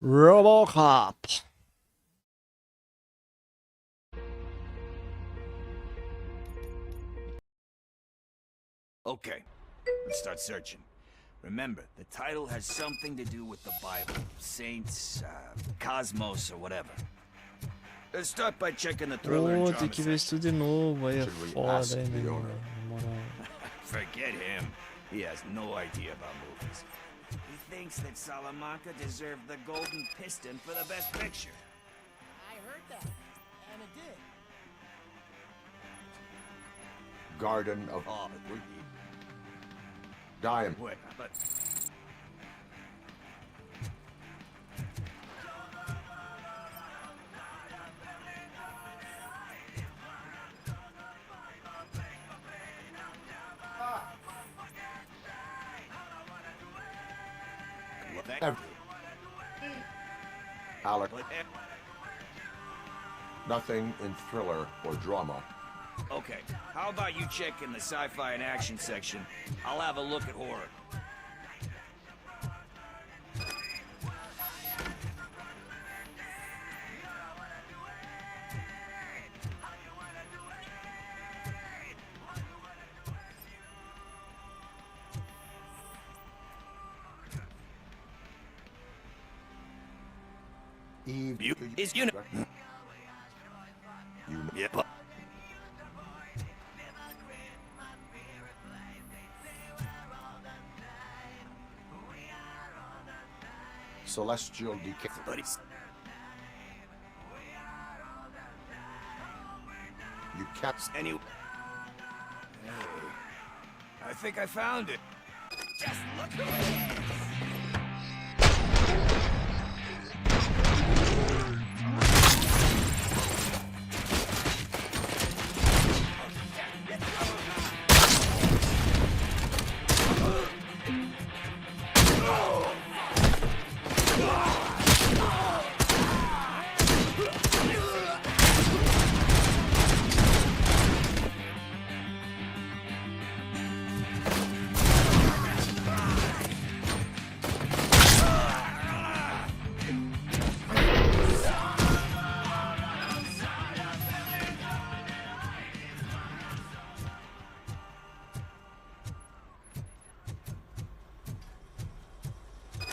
Robocop. Okay, let's start searching. Remember, the title has something to do with the Bible, saints, cosmos, or whatever. Let's start by checking the thriller and Pô, drama tem que ver section. isso de novo. Aí é Should we foda, ask hein, the meu owner? irmão. Na moral. Forget him. He has no idea about movies. He thinks that Salamanca deserved the Golden Piston for the Best Picture. I heard that, and it did. Garden of Diamond. Wait, but... Alec, nothing in thriller or drama. Okay, how about you check in the sci-fi and action section? I'll have a look at horror. Eve, You is you know. Yeah. Celestial decay. Buddies. You kept Anyway. Hey, I think I found it. Just look who it is.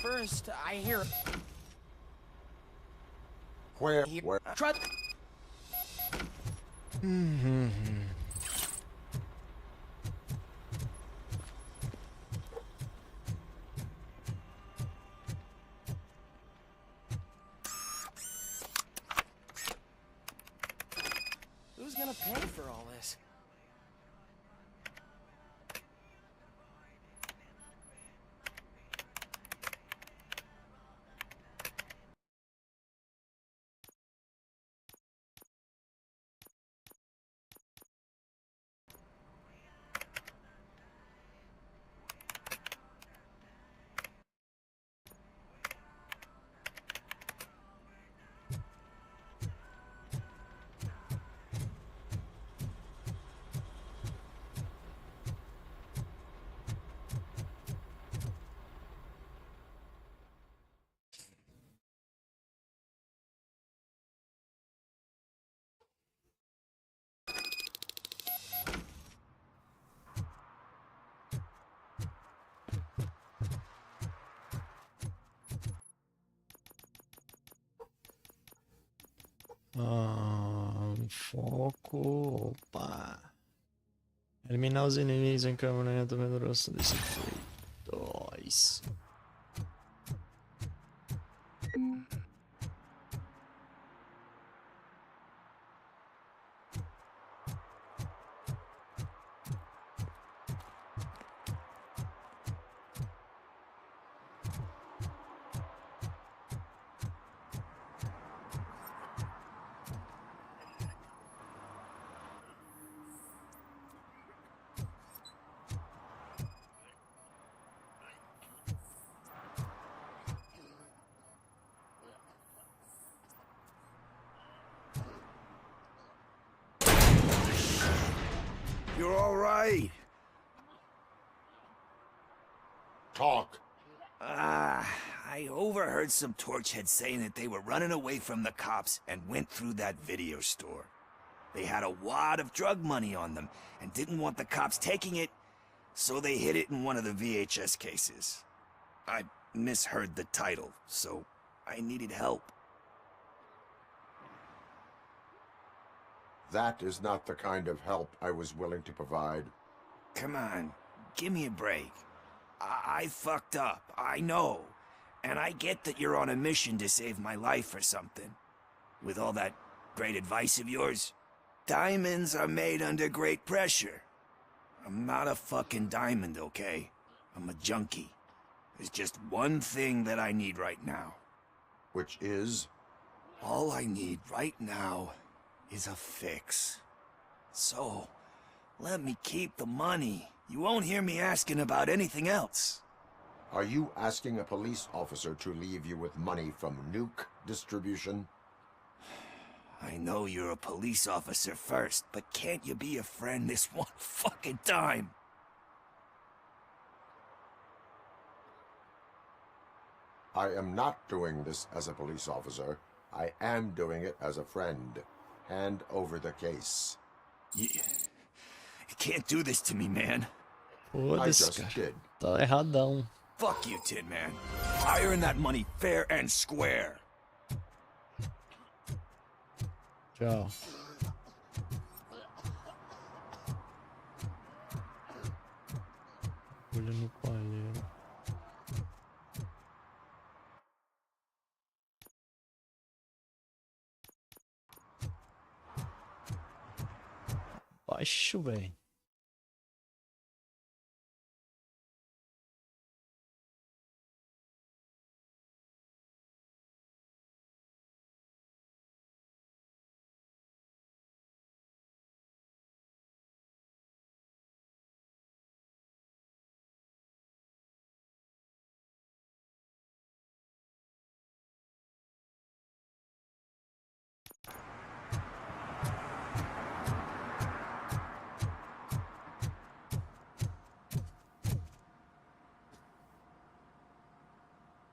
First, I hear. where Trust. Who's gonna pay for all this? Foco. Opa. Eliminar os inimigos em câmera lenta aumentando a duração desse efeito. Isso. You're all right. talk. Ah, I overheard some torchheads saying that they were running away from the cops and went through that video store. They had a wad of drug money on them and didn't want the cops taking it, so they hid it in one of the VHS cases. I misheard the title, so I needed help. That is not the kind of help I was willing to provide. Come on, give me a break. I fucked up, I know. And I get that you're on a mission to save my life or something. With all that great advice of yours, diamonds are made under great pressure. I'm not a fucking diamond, okay? I'm a junkie. There's just one thing that I need right now. Which is? All I need right now is a fix. So, let me keep the money. You won't hear me asking about anything else. Are you asking a police officer to leave you with money from nuke distribution? I know you're a police officer first, but can't you be a friend this one fucking time? I am not doing this as a police officer. I am doing it as a friend. Hand over the case. You can't do this to me, man. I Foda-se, just cara. did. Tá erradão. Fuck you, Tin Man. I earn that money fair and square. Tchau. Olha no palheiro. Baixo, velho.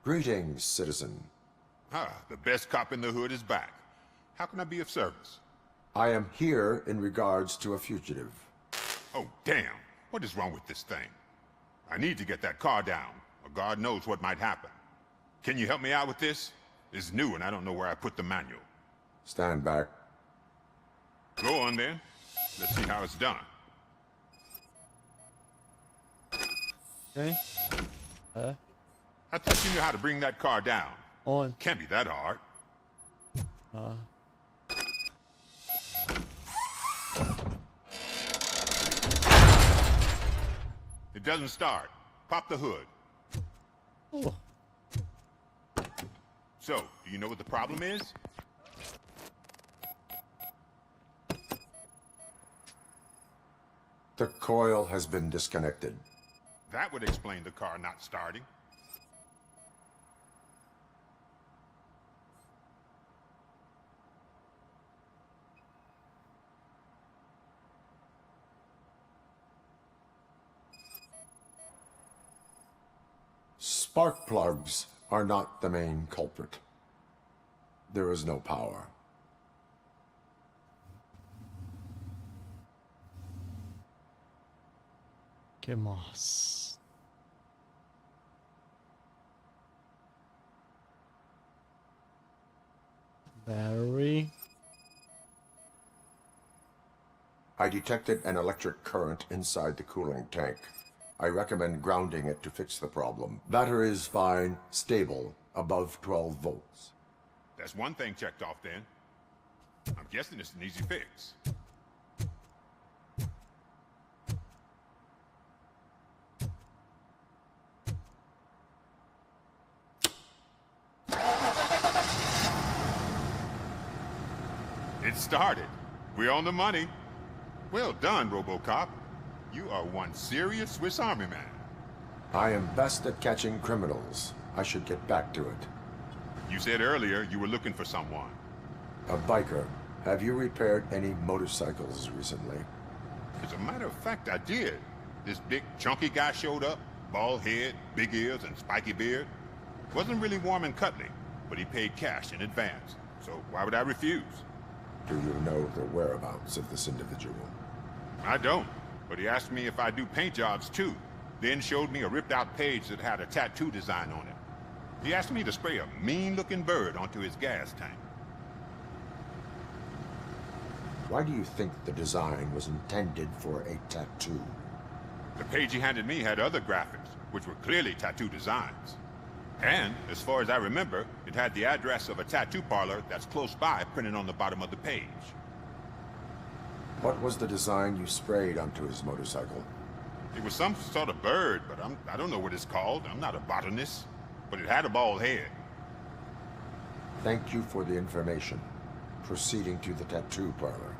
Greetings, citizen. Ah, the best cop in the hood is back. How can I be of service? I am here in regards to a fugitive. Oh, damn. What is wrong with this thing? I need to get that car down, or God knows what might happen. Can you help me out with this? It's new and I don't know where I put the manual. Stand back. Go on then. Let's see how it's done. Okay. I thought you knew how to bring that car down. On. Can't be that hard. It doesn't start. Pop the hood. Oh. So, do you know what the problem is? The coil has been disconnected. That would explain the car not starting. Spark plugs are not the main culprit. There is no power. Que más? Battery. I detected an electric current inside the cooling tank. I recommend grounding it to fix the problem. Battery is fine, stable, above 12 volts. That's one thing checked off then. I'm guessing it's an easy fix. It started. We're on the money. Well done, Robocop. You are one serious Swiss Army man. I am best at catching criminals. I should get back to it. You said earlier you were looking for someone. A biker. Have you repaired any motorcycles recently? As a matter of fact, I did. This big, chunky guy showed up. Bald head, big ears, and spiky beard. Wasn't really warm and cuddly, but he paid cash in advance, so why would I refuse? Do you know the whereabouts of this individual? I don't, but he asked me if I do paint jobs too, then showed me a ripped-out page that had a tattoo design on it. He asked me to spray a mean-looking bird onto his gas tank. Why do you think the design was intended for a tattoo? The page he handed me had other graphics, which were clearly tattoo designs. And, as far as I remember, it had the address of a tattoo parlor that's close by printed on the bottom of the page. What was the design you sprayed onto his motorcycle? It was some sort of bird, but I don't know what it's called. I'm not a botanist. But it had a bald head. Thank you for the information. Proceeding to the tattoo parlor.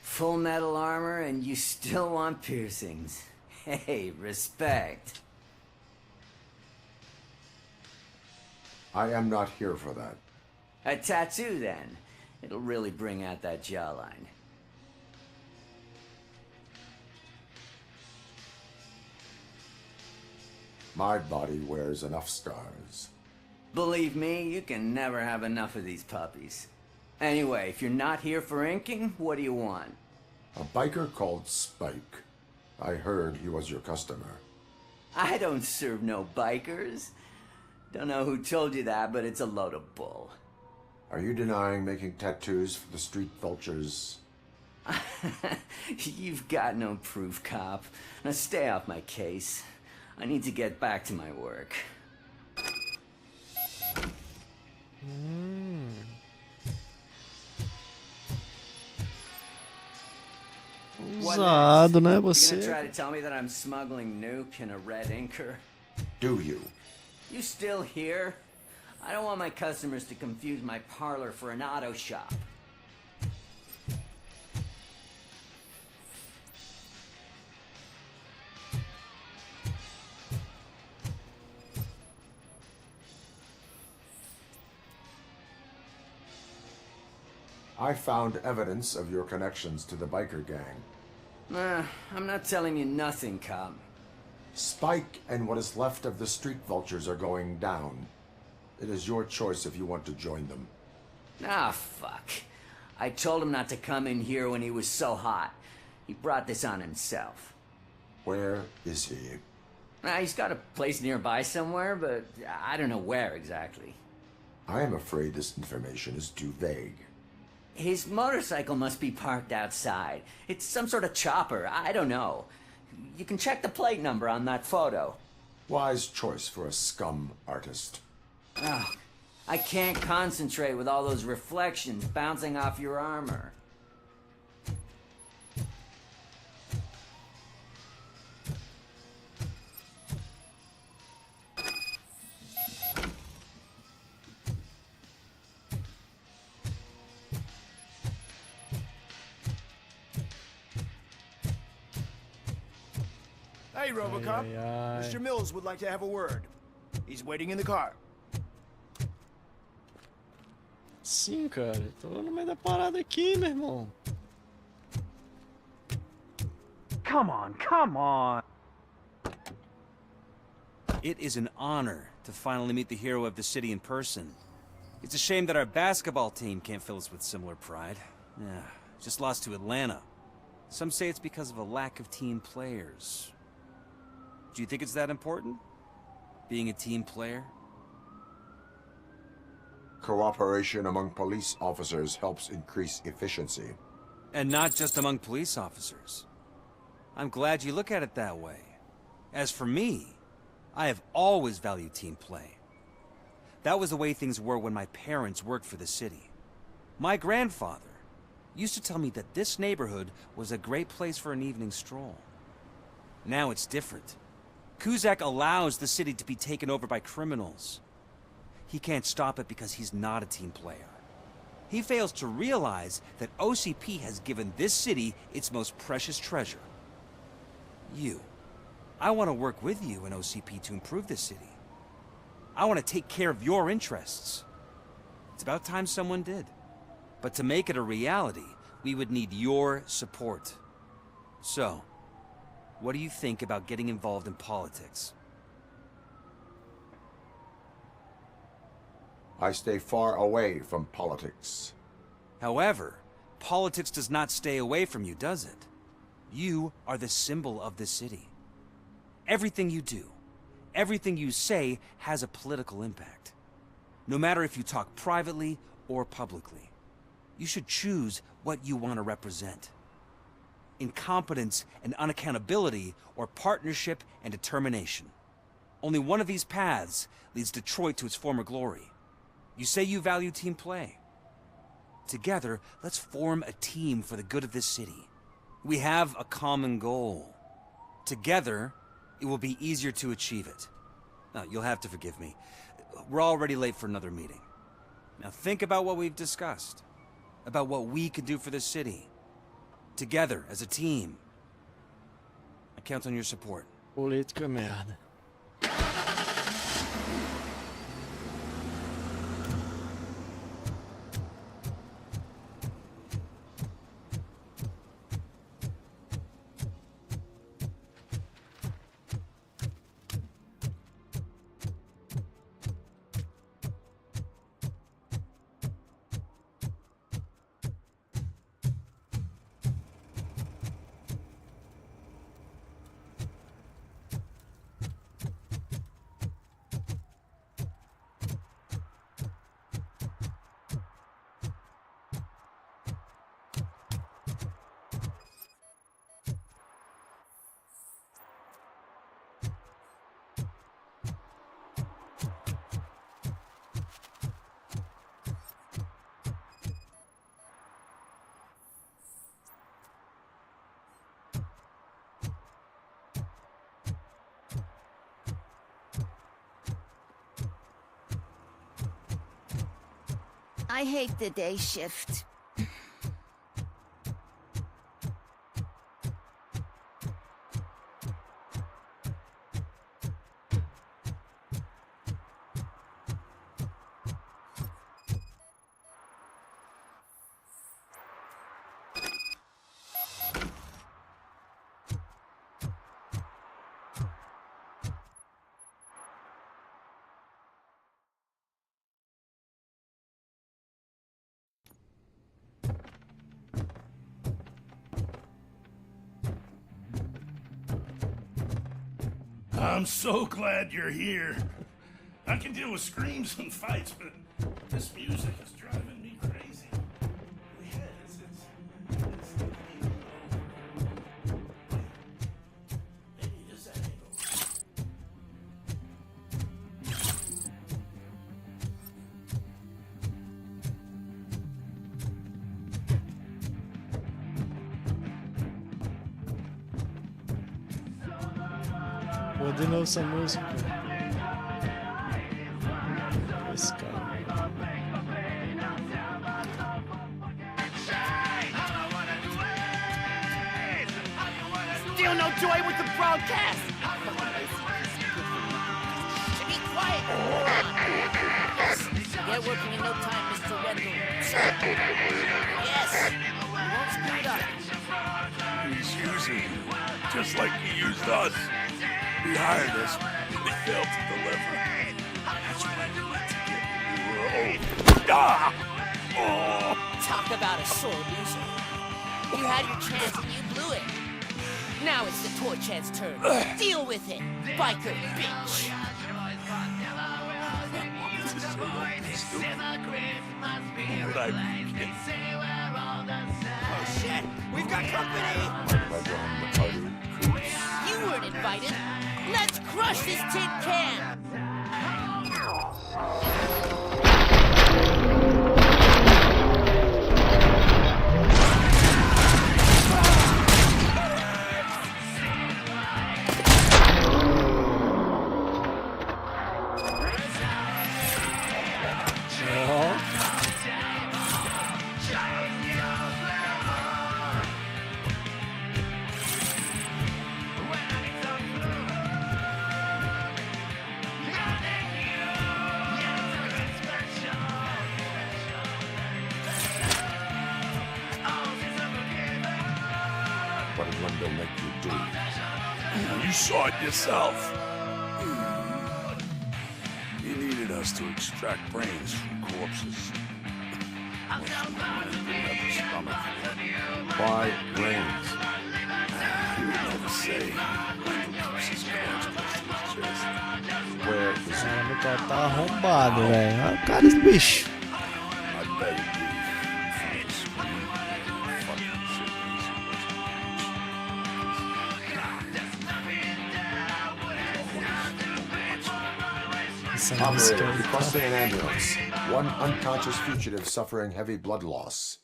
Full metal armor and you still want piercings. Hey, respect. I am not here for that. A tattoo, then. It'll really bring out that jawline. My body wears enough scars. Believe me, you can never have enough of these puppies. Anyway, if you're not here for inking, what do you want? A biker called Spike. I heard he was your customer. I don't serve no bikers. Don't know who told you that, but it's a load of bull. Are you denying making tattoos for the street vultures? You've got no proof, cop. Now stay off my case. I need to get back to my work. What Ousado, next? né, You gonna você? try to tell me that I'm smuggling nuke in a red inker? Do you? You still here? I don't want my customers to confuse my parlor for an auto shop. I found evidence of your connections to the biker gang. Nah, I'm not telling you nothing, cop. Spike and what is left of the street vultures are going down. It is your choice if you want to join them. Ah, fuck. I told him not to come in here when he was so hot. He brought this on himself. Where is he? He's got a place nearby somewhere, but I don't know where exactly. I am afraid this information is too vague. His motorcycle must be parked outside. It's some sort of chopper. I don't know. You can check the plate number on that photo. Wise choice for a scum artist. Ugh, I can't concentrate with all those reflections bouncing off your armor. Hey, Robocop. Ai, ai, ai. Mr. Mills would like to have a word. He's waiting in the car. Sim, cara. Tô no meio da parada aqui, meu irmão. Come on, come on! It is an honor to finally meet the hero of the city in person. It's a shame that our basketball team can't fill us with similar pride. Yeah, just lost to Atlanta. Some say it's because of a lack of team players. Do you think it's that important? Being a team player? Cooperation among police officers helps increase efficiency. And not just among police officers. I'm glad you look at it that way. As for me, I have always valued team play. That was the way things were when my parents worked for the city. My grandfather used to tell me that this neighborhood was a great place for an evening stroll. Now it's different. Kuzak allows the city to be taken over by criminals. He can't stop it because he's not a team player. He fails to realize that OCP has given this city its most precious treasure. You. I want to work with you in OCP to improve this city. I want to take care of your interests. It's about time someone did. But to make it a reality, we would need your support. So, what do you think about getting involved in politics? I stay far away from politics. However, politics does not stay away from you, does it? You are the symbol of the city. Everything you do, everything you say has a political impact. No matter if you talk privately or publicly. You should choose what you want to represent. Incompetence and unaccountability, or partnership and determination. Only one of these paths leads Detroit to its former glory. You say you value team play. Together, let's form a team for the good of this city. We have a common goal. Together, it will be easier to achieve it. Now, you'll have to forgive me. We're already late for another meeting. Now think about what we've discussed. About what we could do for this city. Together, as a team. I count on your support. Política merda. I hate the day shift. I'm so glad you're here. I can deal with screams and fights, but this music is driving me crazy. Yeah, it's maybe just that angle. Pô, de novo essa música. Esse cara. Still no joy with the broadcast! Be quiet! Get working in no time, Mr. Wendell. Yes! We won't screw it up. He's using you, just like he used us. He hired us, we failed to deliver. That's why we went to get when we were old. Ah! Oh! Talk about a sore loser. You had your chance and you blew it. Now it's the torch head's turn. Deal with it, biker bitch. to say that stupid. But I mean it. Oh shit, we've got company! You weren't invited. Let's crush this tin can! What did Wendell make you do? You saw it yourself. He needed us to extract brains from corpses. Why brains? He would never say. Wendell keeps his cards close to his chest. Where is it? Caramba, o cara tá arrombado, velho. Olha o cara desse bicho. I bet it'd be from the screen. Fucking shit means he Essa Operator, música aí tá... requesting an ambulance. One unconscious fugitive suffering heavy blood loss.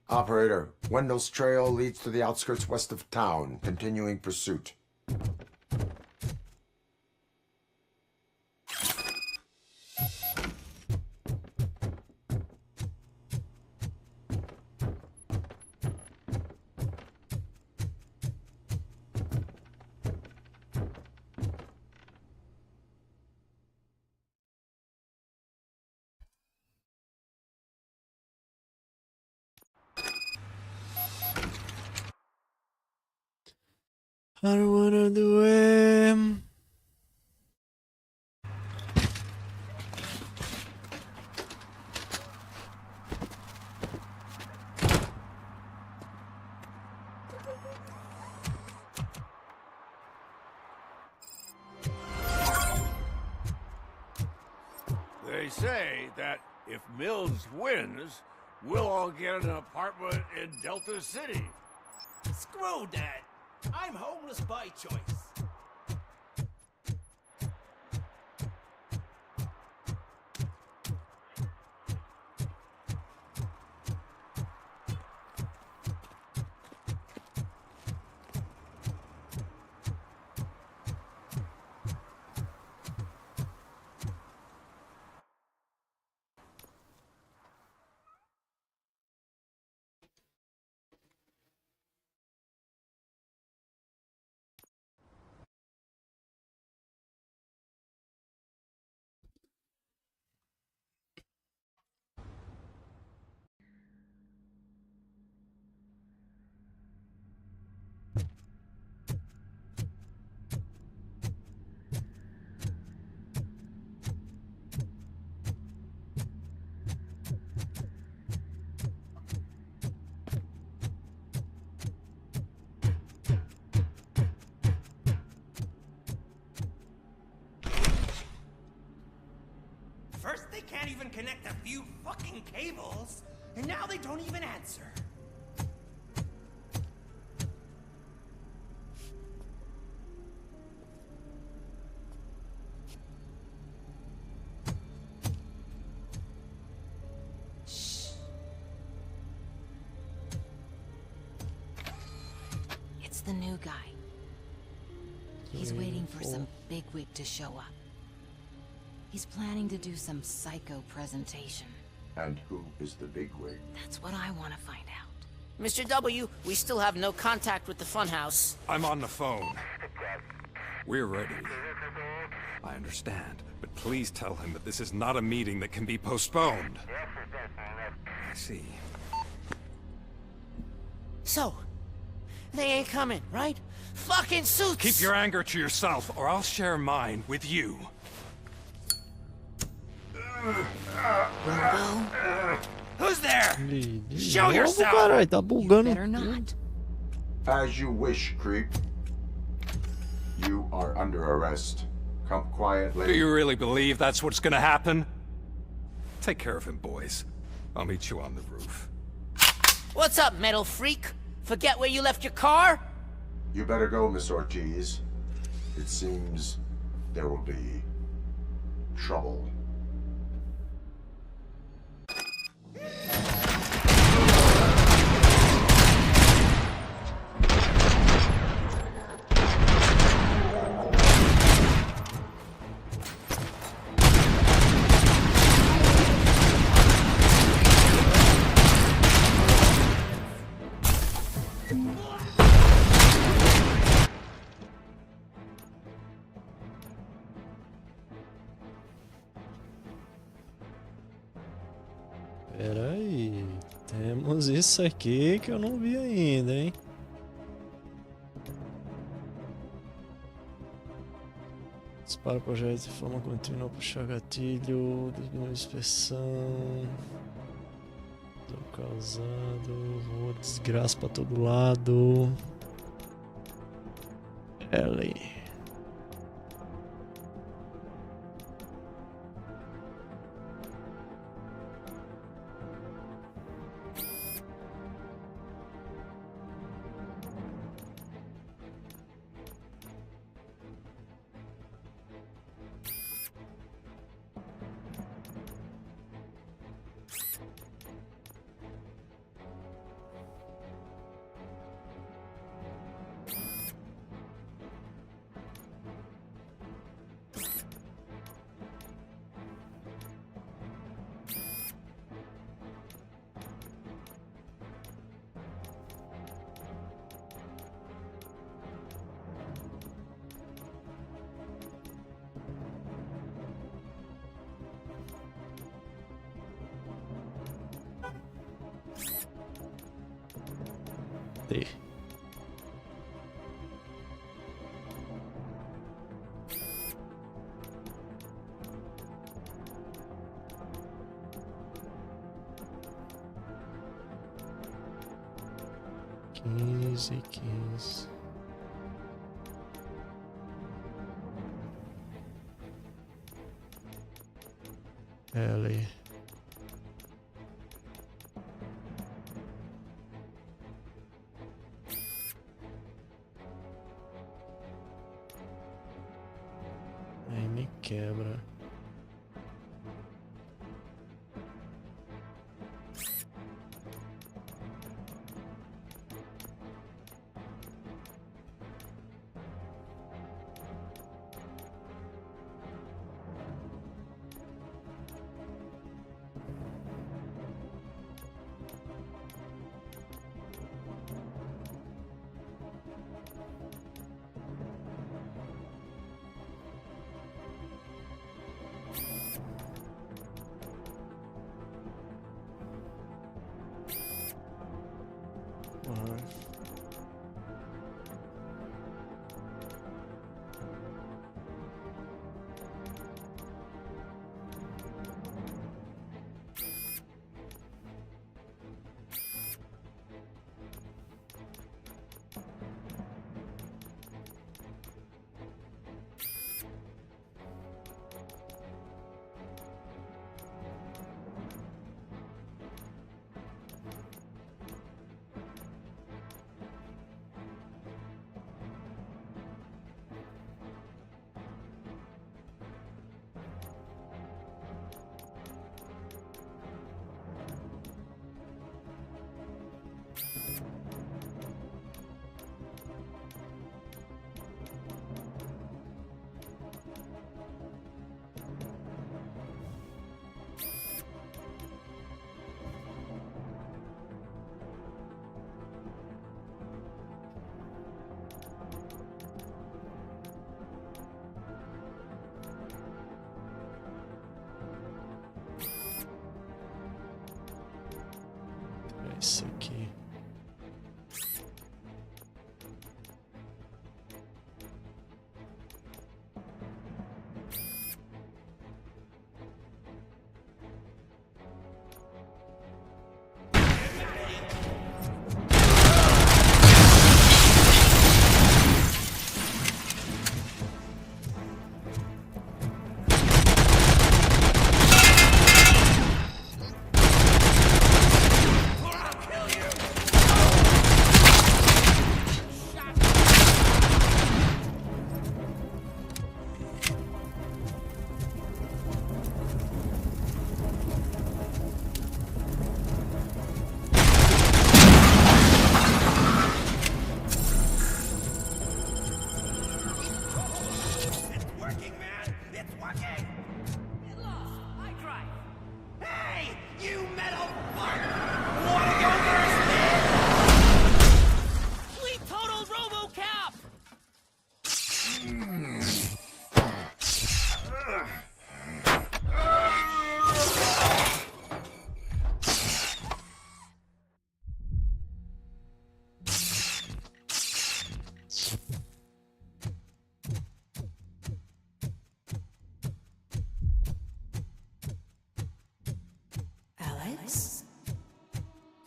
Operator, Wendell's trail leads to the outskirts west of town, continuing pursuit. I don't wanna do it. They say that if Mills wins, we'll all get an apartment in Delta City. Screw that. I'm homeless by choice. First, they can't even connect a few fucking cables, and now they don't even answer. Shh. It's the new guy. He's waiting for some bigwig to show up. He's planning to do some psycho presentation. And who is the bigwig? That's what I want to find out. Mr. W, we still have no contact with the funhouse. I'm on the phone. We're ready. I understand, but please tell him that this is not a meeting that can be postponed. I see. So, they ain't coming, right? Fucking suits! Keep your anger to yourself, or I'll share mine with you. Who's there? Show Novo, yourself! caralho, tá bugando. Better not. As you wish, creep. You are under arrest. Come quietly. Do you really believe that's what's gonna happen? Take care of him, boys. I'll meet you on the roof. What's up, metal freak? Forget where you left your car? You better go, Miss Ortiz. It seems there will be trouble. Pera aí, temos isso aqui que eu não vi ainda, hein? Dispara o projeto de forma contínua, puxar gatilho, diminui a inspeção. Tô causado, vou desgraça pra todo lado. Ellie. T. Quinze. Ellie. Aí me quebra.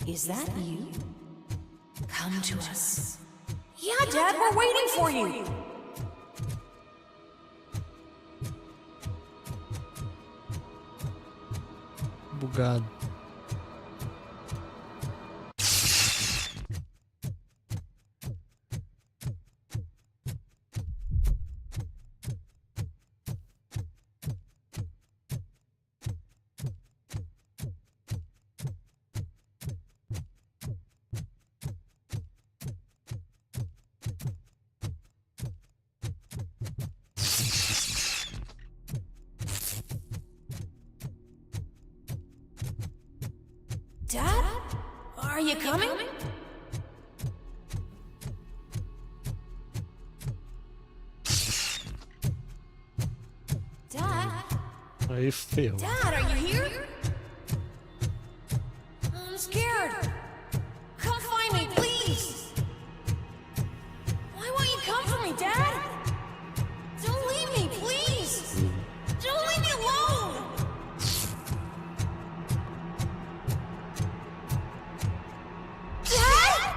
Is that you? Come to us. Yeah, Dad, we're waiting for you! Bugado. Dad? Are you coming? Dad? Aí ferrou. Dad, are you here? I'm scared. Come find me, please. Why won't you come for me, Dad? Don't leave me, please. Don't leave me alone. Dad?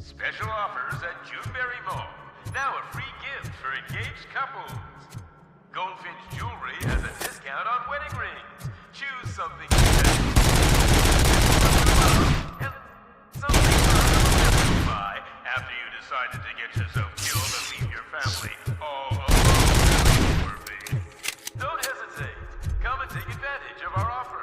Special offers at Juneberry Mall. Now a free gift for engaged couples. Goldfinch Jewelry has a discount on wedding rings. Choose something you and something to buy after you decided to get yourself killed and leave your family all alone. Murphy. Don't hesitate. Come and take advantage of our offer.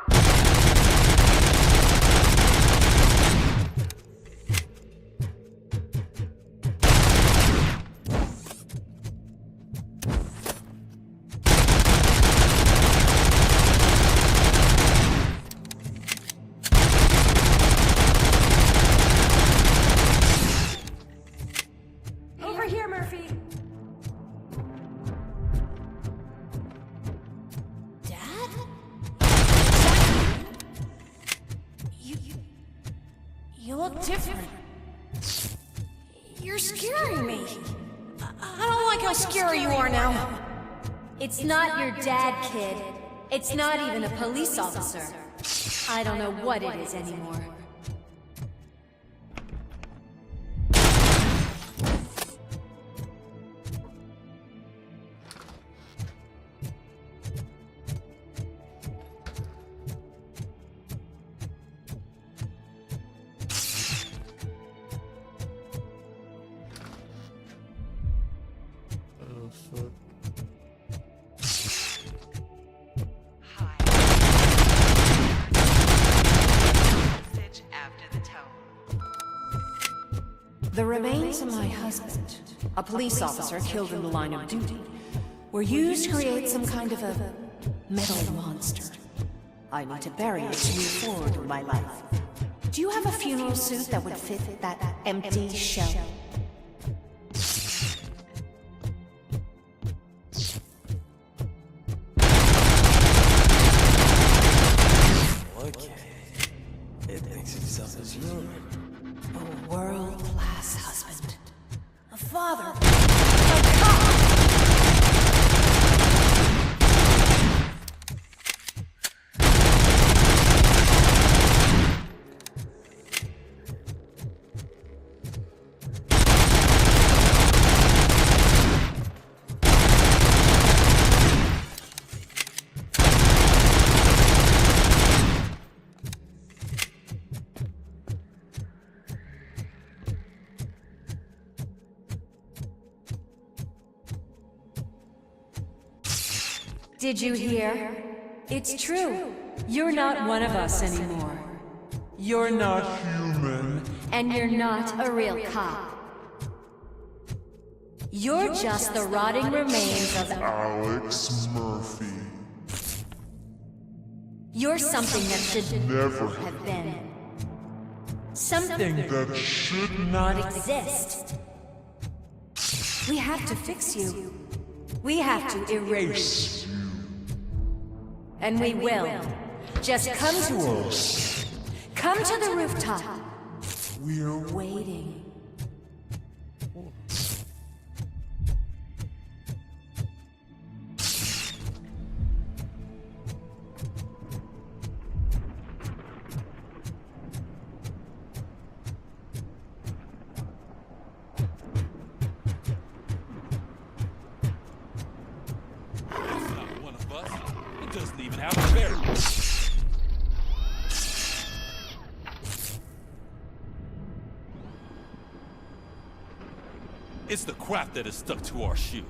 Over here, Murphy. Dad? You look different. You're scaring me. I don't like how scary you are now. It's not your dad, kid. It's not even a police officer. I don't know what it is anymore. Oh, fuck. Message after the tone. The remains of my husband, a police officer killed in the line of duty, were used to create some kind of a metal monster. I need to bury it to move forward in my life. Do you have a funeral suit that would fit that empty shell? Okay. It thinks itself as yours. A world-class husband. A father. A cop. Did you hear? It's true. You're not one of us anymore. You're not human. And you're not a real cop. You're just the rotting remains of Alex Murphy. You're something that should Never have been. Something that should not exist. We have to fix you. We have to erase you. And we will. Just come to us. Come to the rooftop. We're waiting. It's the crap that is stuck to our shoe.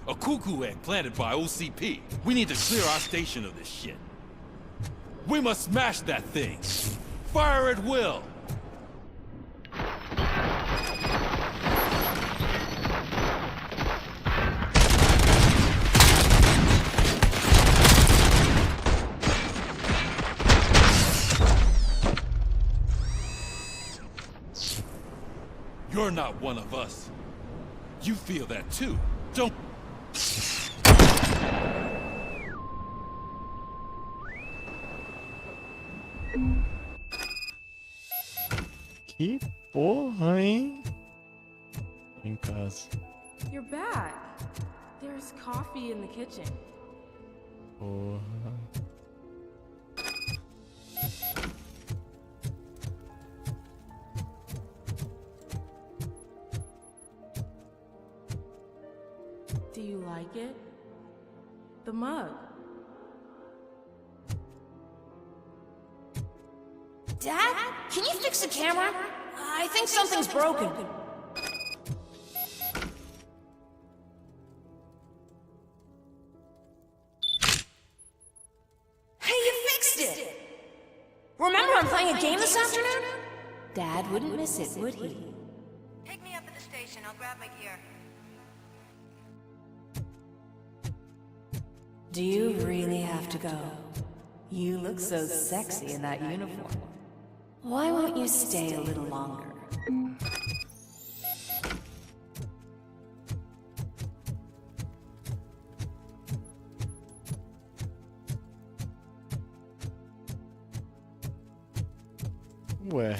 A cuckoo egg planted by OCP. We need to clear our station of this shit. We must smash that thing. Fire at will. You're not one of us. You feel that too, don't... Que porra, hein? Em casa. You're back. There's coffee in the kitchen. Porra. Do you like it? The mug. Dad? Can you fix the camera? I think something's broken. Hey, you fixed it! Remember I'm playing a game this afternoon? Dad wouldn't miss it, would he? Pick me up at the station. I'll grab my gear. Do you really have to go? You look so sexy in that uniform. Why won't you stay a little longer? Ué.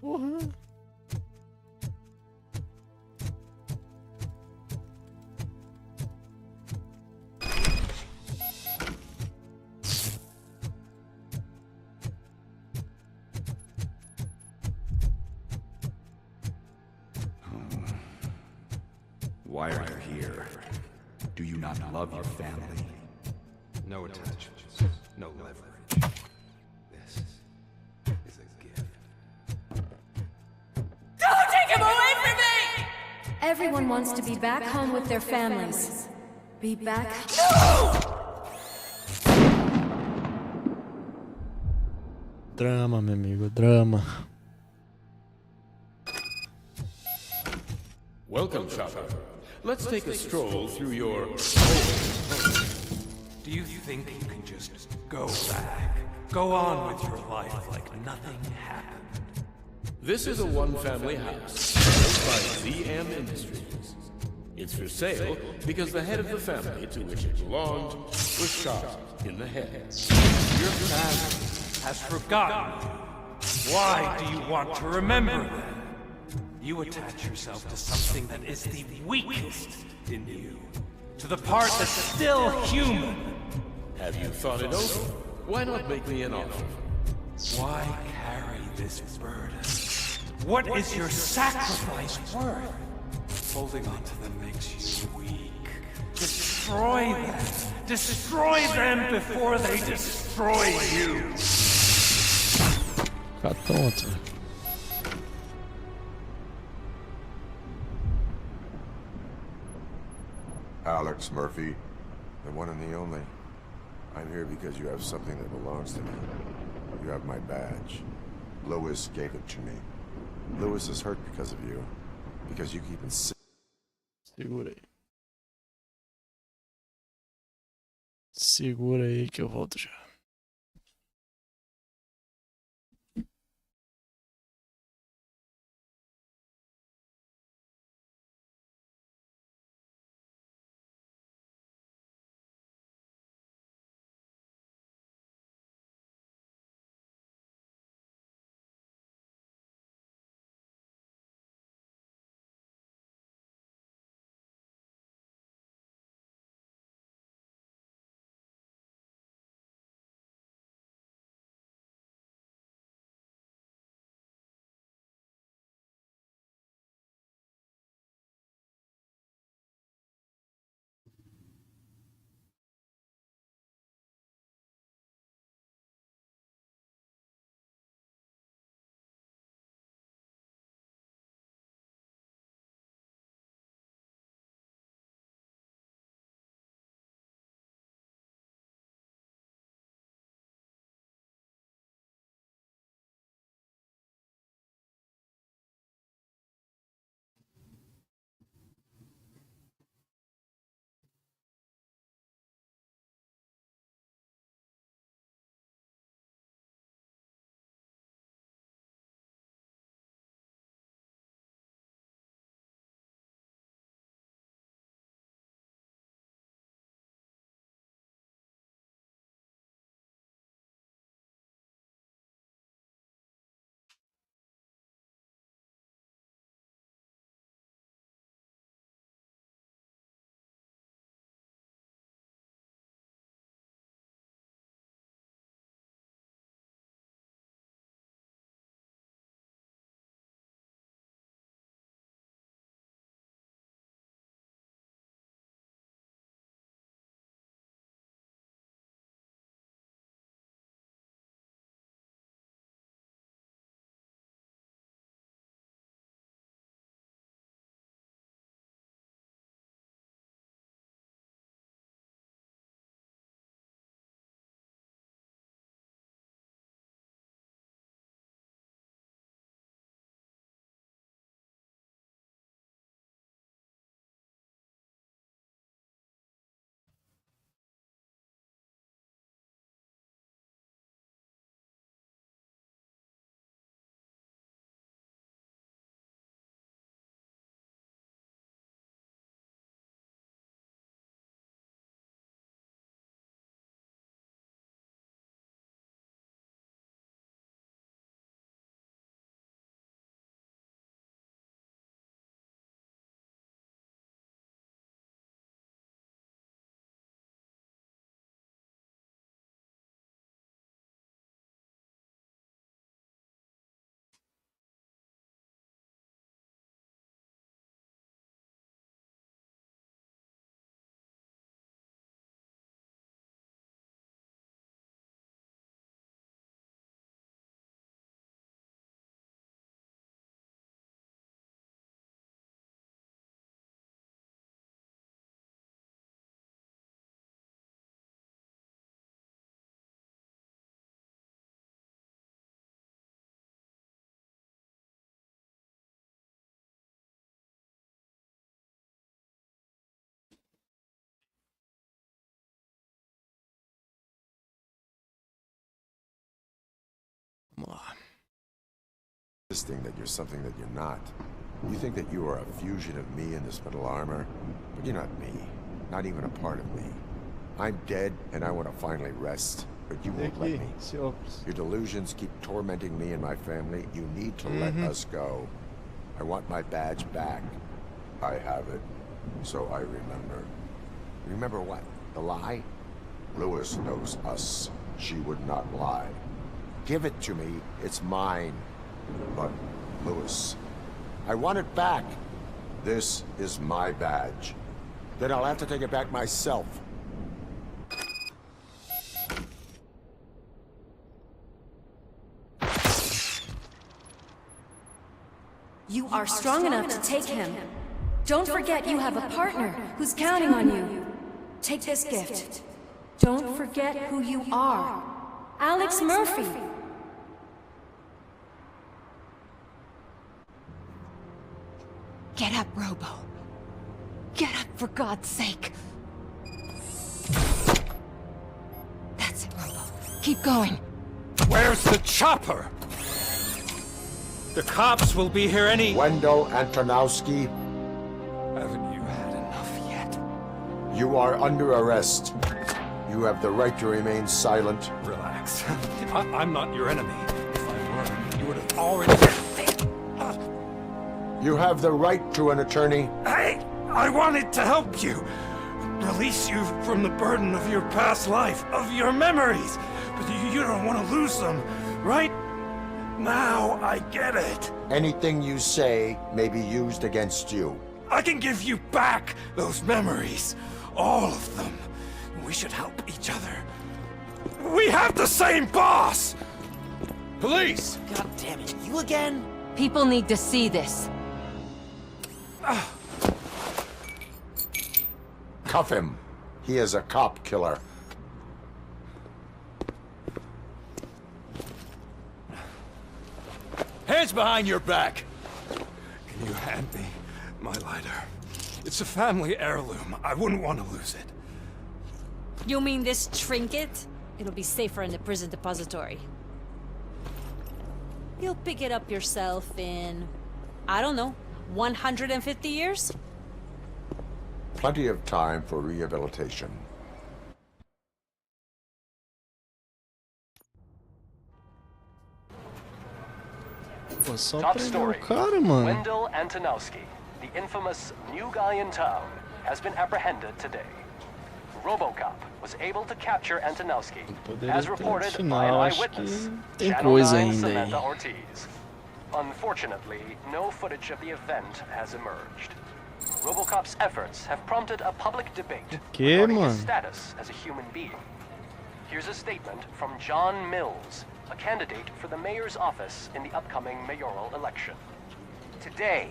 Porra. Why are you here? Do you not love your family? No attachments, no leverage. This is a gift. Don't take him away from me! Everyone wants to be back home with their families. Be back. Drama, meu amigo, drama. Welcome, Chopper. Let's take a stroll through your... Do you think you can just go back? Go on with your life like nothing happened? This is a one-family house, built by ZM Industries. It's for sale because the head of the family to which it belonged was shot in the head. Your family has forgotten you. Why do you want to remember them? You attach yourself to something that is the weakest in you. To the part that's still human. Have you thought it over? Why not make me an offer? Why carry this burden? What is your sacrifice worth? Holding on to them makes you weak. Destroy them. Destroy them before they destroy you. Fica tonto. Alex Murphy, the one and the only. I'm here because you have something that belongs to me. You have my badge. Lewis gave it to me. Lewis is hurt because of you. Because you keep insisting. Segura aí. Segura aí que eu volto já. Vamos lá. Insisting that you're something that you're not. You think that you are a fusion of me in this metal armor, but you're not me. Not even a part of me. I'm dead, and I want to finally rest, but you won't let me. Your delusions keep tormenting me and my family. You need to let us go. I want my badge back. I have it, so I remember. Remember what? The lie? Lewis knows us. She would not lie. Give it to me. It's mine. But, Lewis, I want it back. This is my badge. Then I'll have to take it back myself. You are strong enough to take him. Don't forget you have a partner who's counting on you. Take this gift. Don't forget who you are. Alex Murphy. Get up, Robo. Get up, for God's sake. That's it, Robo. Keep going. Where's the chopper? The cops will be here any... Wendell Antonowski, Haven't you had enough yet? you are under arrest. You have the right to remain silent. Relax. I'm not your enemy. If I were, you would have already... You have the right to an attorney. I wanted to help you. Release you from the burden of your past life, of your memories. But you don't want to lose them, right? Now I get it. Anything you say may be used against you. I can give you back those memories. All of them. We should help each other. We have the same boss! Police! God damn it, you again? People need to see this. Cuff him. He is a cop killer. Hands behind your back! Can you hand me my lighter? It's a family heirloom. I wouldn't want to lose it. You mean this trinket? It'll be safer in the prison depository. You'll pick it up yourself in, I don't know, 150 years? Plenty of time for rehabilitation. Pô, só Top prender story. o cara, mano. Wendell Antonowski, the infamous new guy in town, has been apprehended today. Robocop was able to capture Antonowski, as reported by an eyewitness, tem Channel coisa 9 ainda Samantha aí. Ortiz. Unfortunately, no footage of the event has emerged. Robocop's efforts have prompted a public debate Que, regarding his mano? status as a human being. Here's a statement from John Mills, a candidate for the mayor's office in the upcoming mayoral election. Today,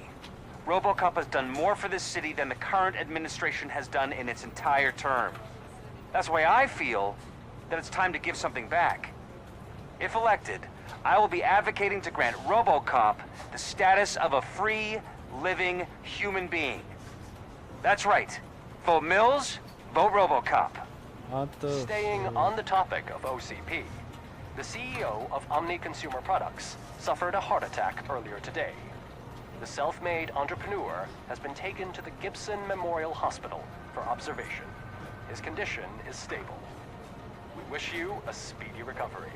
Robocop has done more for this city than the current administration has done in its entire term. That's why I feel that it's time to give something back. If elected, I will be advocating to grant Robocop the status of a free, living human being. That's right. Vote Mills, vote Robocop. Staying on the topic of OCP, the CEO of Omni Consumer Products suffered a heart attack earlier today. The self-made entrepreneur has been taken to the Gibson Memorial Hospital for observation. His condition is stable. We wish you a speedy recovery.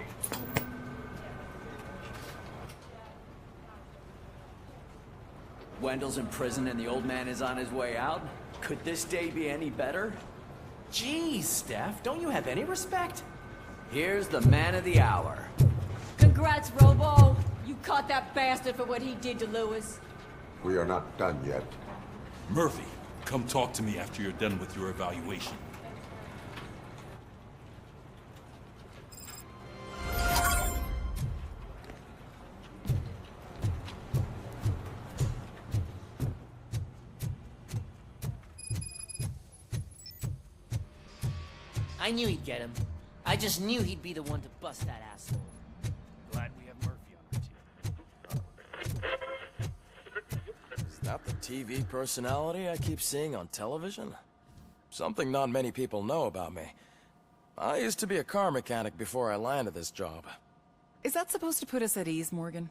Wendell's in prison and the old man is on his way out? Could this day be any better? Jeez, Steph, don't you have any respect? Here's the man of the hour. Congrats, Robo! You caught that bastard for what he did to Lewis. We are not done yet. Murphy, come talk to me after you're done with your evaluation. I knew he'd get him. I just knew he'd be the one to bust that asshole. Glad we have Murphy on our team. Is that the TV personality I keep seeing on television? Something not many people know about me. I used to be a car mechanic before I landed this job. Is that supposed to put us at ease, Morgan?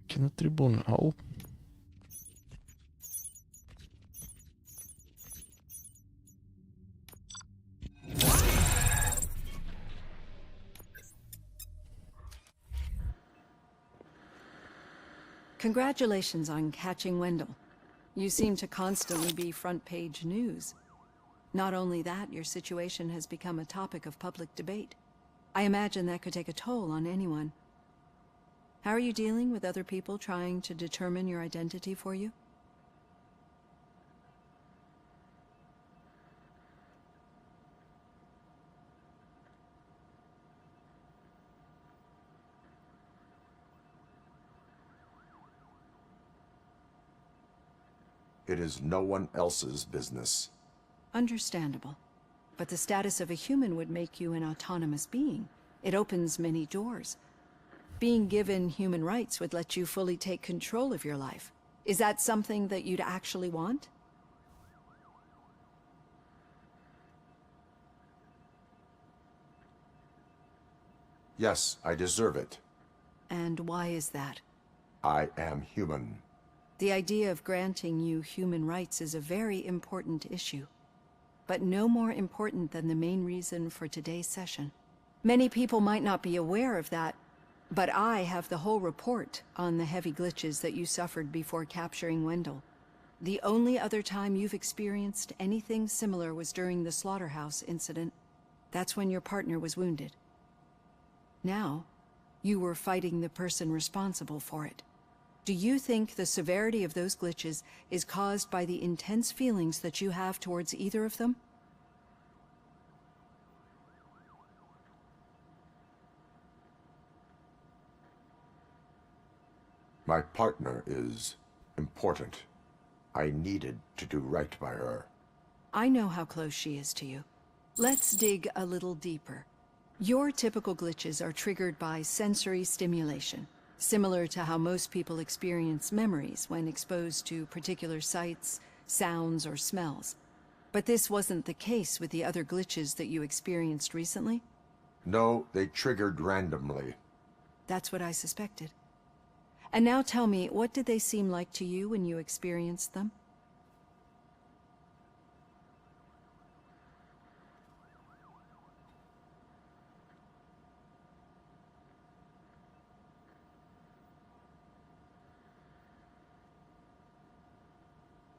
Aqui no tribunal. Congratulations on catching Wendell. You seem to constantly be front-page news. Not only that, your situation has become a topic of public debate. I imagine that could take a toll on anyone. How are you dealing with other people trying to determine your identity for you? It is no one else's business. Understandable. But the status of a human would make you an autonomous being. It opens many doors. Being given human rights would let you fully take control of your life. Is that something that you'd actually want? Yes, I deserve it. And why is that? I am human. The idea of granting you human rights is a very important issue, but no more important than the main reason for today's session. Many people might not be aware of that, but I have the whole report on the heavy glitches that you suffered before capturing Wendell. The only other time you've experienced anything similar was during the slaughterhouse incident. That's when your partner was wounded. Now, you were fighting the person responsible for it. Do you think the severity of those glitches is caused by the intense feelings that you have towards either of them? My partner is important. I needed to do right by her. I know how close she is to you. Let's dig a little deeper. Your typical glitches are triggered by sensory stimulation, similar to how most people experience memories when exposed to particular sights, sounds, or smells. But this wasn't the case with the other glitches that you experienced recently? No, they triggered randomly. That's what I suspected. And now tell me, what did they seem like to you when you experienced them?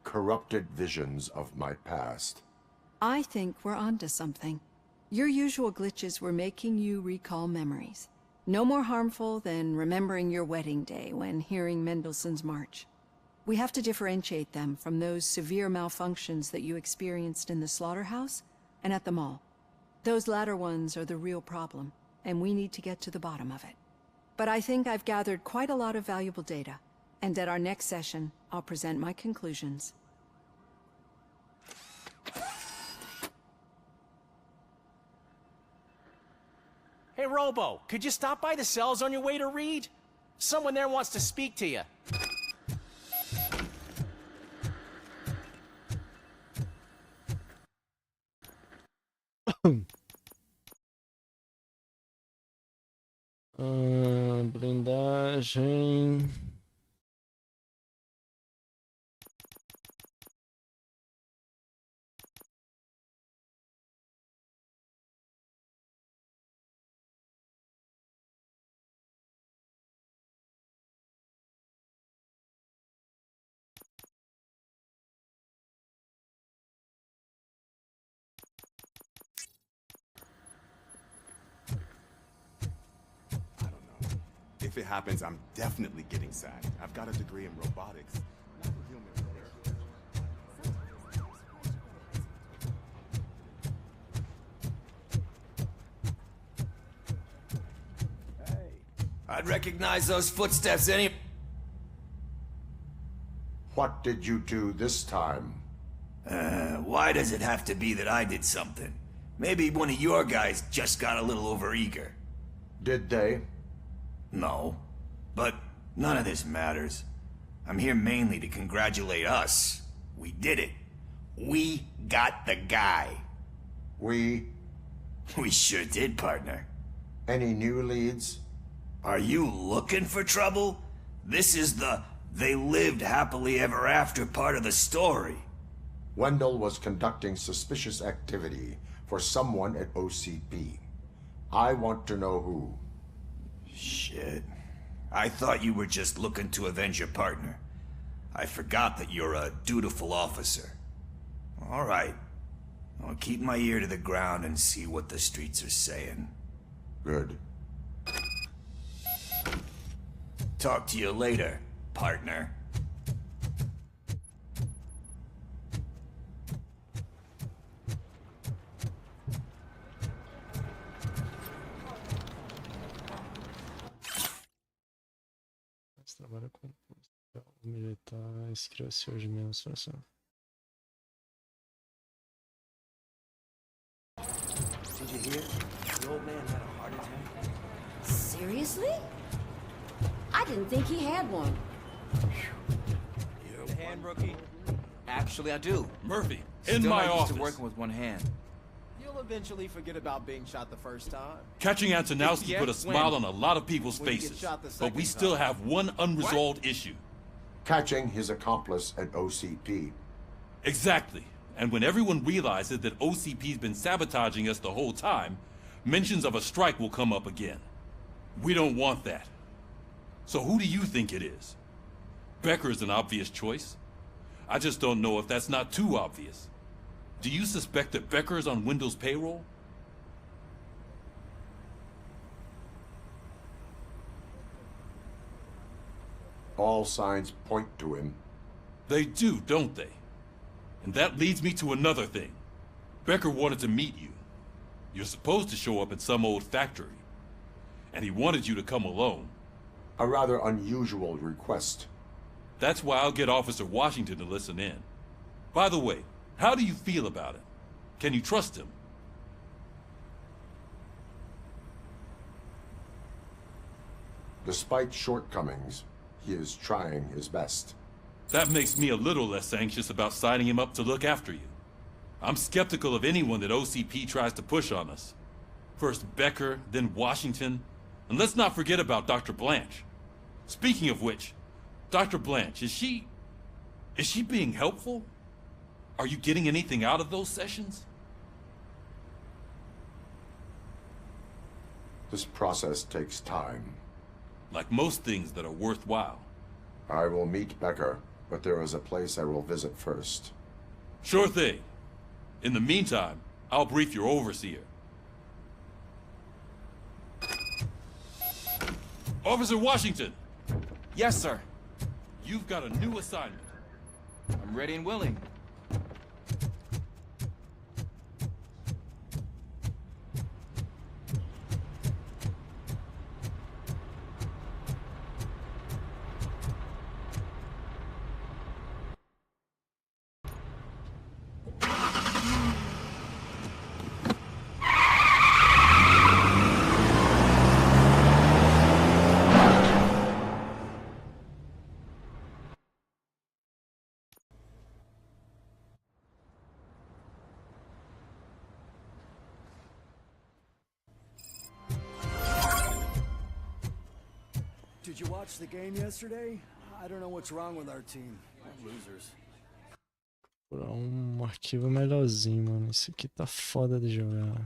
Corrupted visions of my past. I think we're onto something. Your usual glitches were making you recall memories. No more harmful than remembering your wedding day when hearing Mendelssohn's March. We have to differentiate them from those severe malfunctions that you experienced in the slaughterhouse and at the mall. Those latter ones are the real problem, and we need to get to the bottom of it. But I think I've gathered quite a lot of valuable data, and at our next session, I'll present my conclusions. Hey, Robo, could you stop by the cells on your way to Reed? Someone there wants to speak to you. Blindagem. If it happens, I'm definitely getting SAG. I've got a degree in robotics. I'd recognize those footsteps any... What did you do this time? Why does it have to be that I did something? Maybe one of your guys just got a little overeager. Did they? No. But none of this matters. I'm here mainly to congratulate us. We did it. We got the guy. We sure did, partner. Any new leads? Are you looking for trouble? This is the they lived happily ever after part of the story. Wendell was conducting suspicious activity for someone at OCP. I want to know who. Shit. I thought you were just looking to avenge your partner. I forgot that you're a dutiful officer. All right. I'll keep my ear to the ground and see what the streets are saying. Good. Talk to you later, partner. Trabalha com Militar, inscreva-se hoje mesmo, situação. Did you hear? The old man had a heart attack. Seriously? I didn't think he had one. The hand, rookie? Actually, I do. Murphy, Still in my not used office. to working with one hand. You'll eventually forget about being shot the first time. Catching Antonowski Yeah, put a smile on a lot of people's When you get faces, shot the but we second still time. have one unresolved issue. Catching his accomplice at OCP. Exactly. And when everyone realizes that OCP's been sabotaging us the whole time, mentions of a strike will come up again. We don't want that. So who do you think it is? Becker is an obvious choice. I just don't know if that's not too obvious. Do you suspect that Becker is on Windows payroll? All signs point to him. They do, don't they? And that leads me to another thing. Becker wanted to meet you. You're supposed to show up at some old factory. And he wanted you to come alone. A rather unusual request. That's why I'll get Officer Washington to listen in. By the way, how do you feel about it? Can you trust him? Despite shortcomings, he is trying his best. That makes me a little less anxious about signing him up to look after you. I'm skeptical of anyone that OCP tries to push on us. First Becker, then Washington, and let's not forget about Dr. Blanche. Speaking of which, Dr. Blanche, is she being helpful? Are you getting anything out of those sessions? This process takes time. Like most things that are worthwhile. I will meet Becker, but there is a place I will visit first. Sure thing. In the meantime, I'll brief your overseer. Officer Washington! Yes, sir. You've got a new assignment. I'm ready and willing. Did you watch the game yesterday? I don't know what's wrong with our team. We're losers. Por arquivo melhorzinho, mano. Isso aqui tá foda de jogar.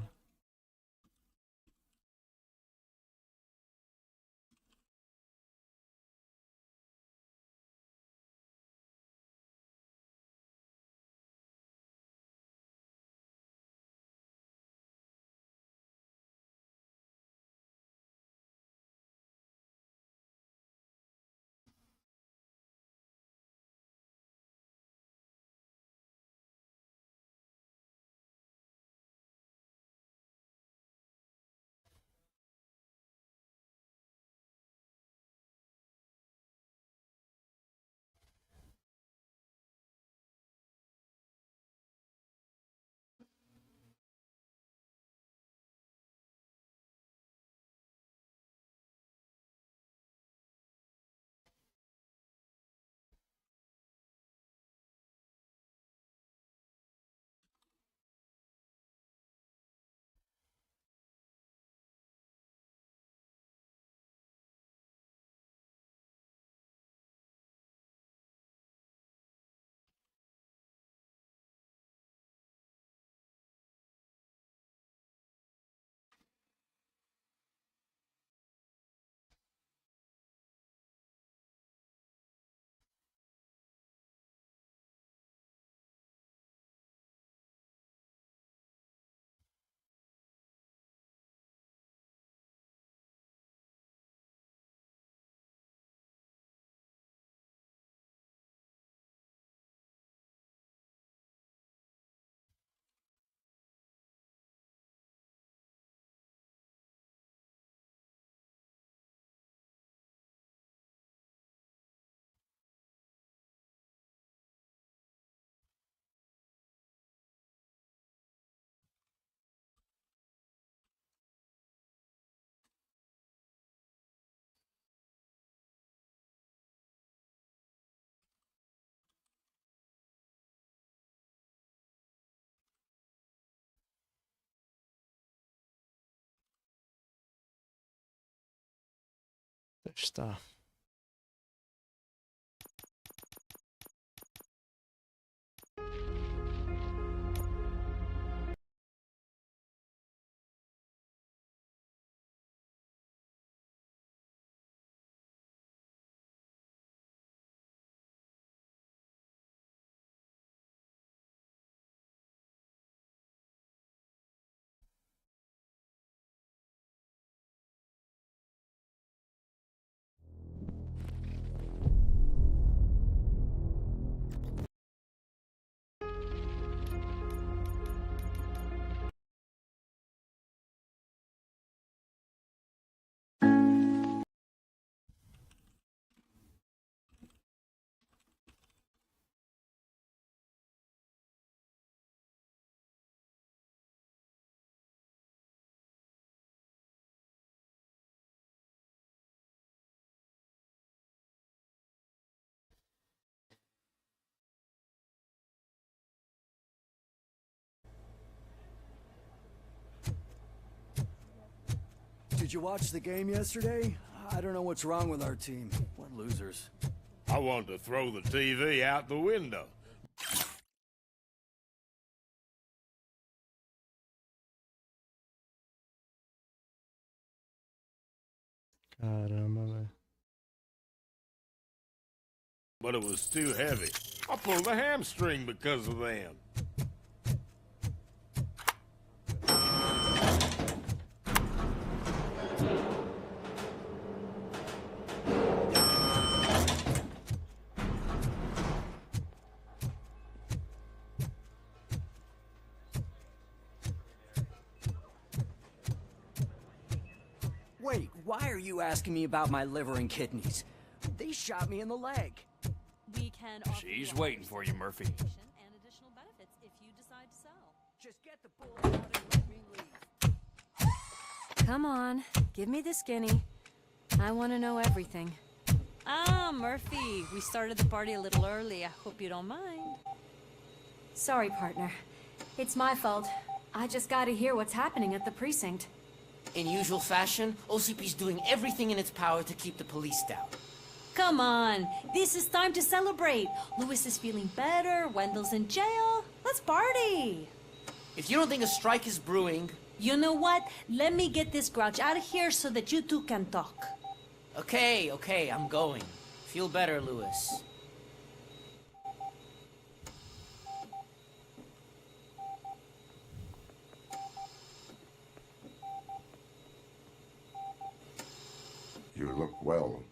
Está. Did you watch the game yesterday? I don't know what's wrong with our team. What losers. I wanted to throw the TV out the window. Caramba, velho. But it was too heavy. I pulled a hamstring because of them. Wait, why are you asking me about my liver and kidneys? They shot me in the leg. We can She's waiting for you, Murphy. and additional benefits if you decide to sell. Just get the bull out and let me leave. Come on, give me the skinny. I want to know everything. Ah, Murphy, we started the party a little early. I hope you don't mind. Sorry, partner. It's my fault. I just gotta hear what's happening at the precinct. In usual fashion, OCP's doing everything in its power to keep the police down. Come on, this is time to celebrate. Louis is feeling better, Wendell's in jail. Let's party. If you don't think a strike is brewing... You know what? Let me get this grouch out of here so that you two can talk. Okay, I'm going. Feel better, Louis. You look well.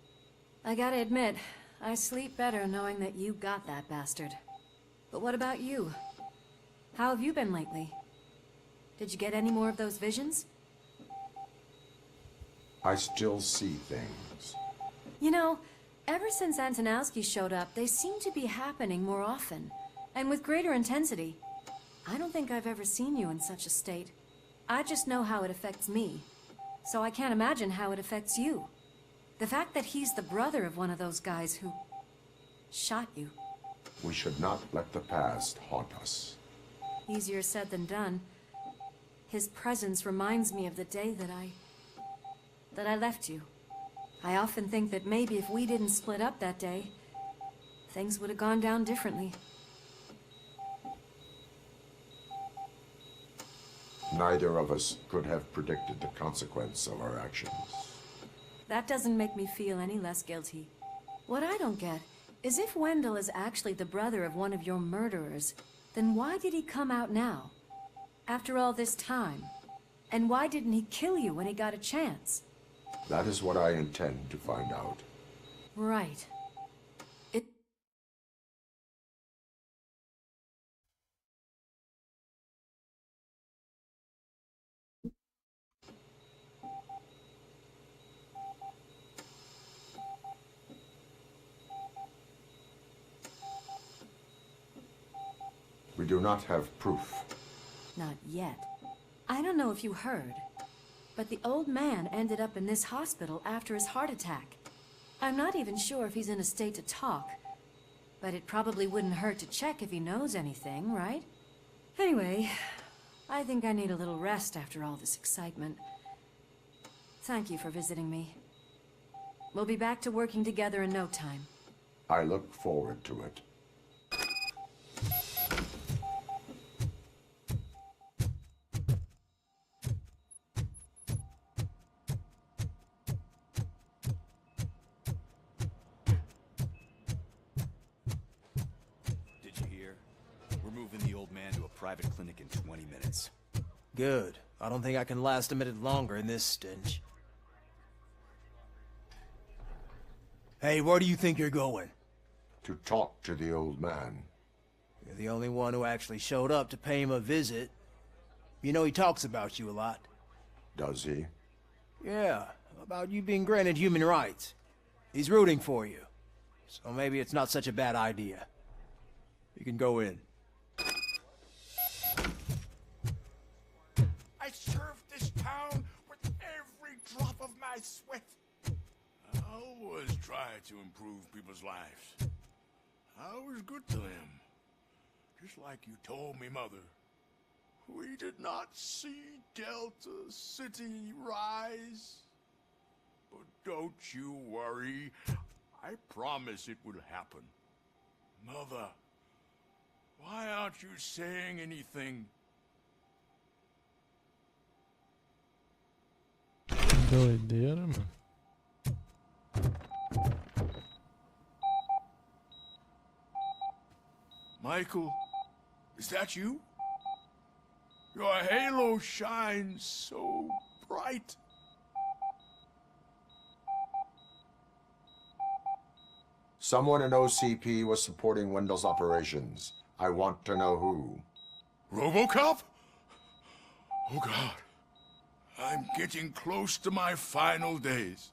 I gotta admit, I sleep better knowing that you got that bastard. But what about you? How have you been lately? Did you get any more of those visions? I still see things. You know, ever since Antonowski showed up, they seem to be happening more often, and with greater intensity. I don't think I've ever seen you in such a state. I just know how it affects me, so I can't imagine how it affects you. The fact that he's the brother of one of those guys who shot you. We should not let the past haunt us. Easier said than done. His presence reminds me of the day that I left you. I often think that maybe if we didn't split up that day, things would have gone down differently. Neither of us could have predicted the consequence of our actions. That doesn't make me feel any less guilty. What I don't get is if Wendell is actually the brother of one of your murderers, then why did he come out now? After all this time? And why didn't he kill you when he got a chance? That is what I intend to find out. Right. We do not have proof. Not yet. I don't know if you heard, but the old man ended up in this hospital after his heart attack. I'm not even sure if he's in a state to talk, but it probably wouldn't hurt to check if he knows anything, right? Anyway, I think I need a little rest after all this excitement. Thank you for visiting me. We'll be back to working together in no time. I look forward to it. Did you hear? We're moving the old man to a private clinic in 20 minutes. Good. I don't think I can last a minute longer in this stench. Hey, where do you think you're going? To talk to the old man. You're the only one who actually showed up to pay him a visit. You know he talks about you a lot. Does he? Yeah, about you being granted human rights. He's rooting for you. So maybe it's not such a bad idea. You can go in. I served this town with every drop of my sweat. I always try to improve people's lives. I was good to them. Just like you told me, Mother. We did not see Delta City rise. But don't you worry. I promise it will happen. Mother, why aren't you saying anything? Doideira, mano. Michael, is that you? Your halo shines so bright. Someone in OCP was supporting Wendell's operations. I want to know who. Robocop? Oh God. I'm getting close to my final days.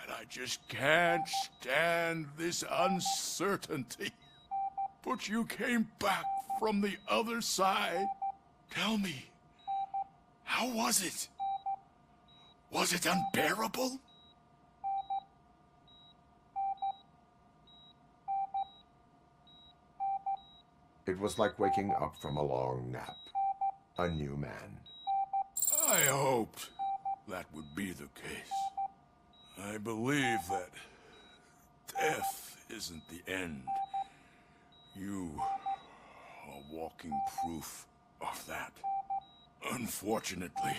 And I just can't stand this uncertainty. But you came back from the other side. Tell me, how was it? Was it unbearable? It was like waking up from a long nap. A new man. I hoped that would be the case. I believe that death isn't the end. You are walking proof of that. Unfortunately,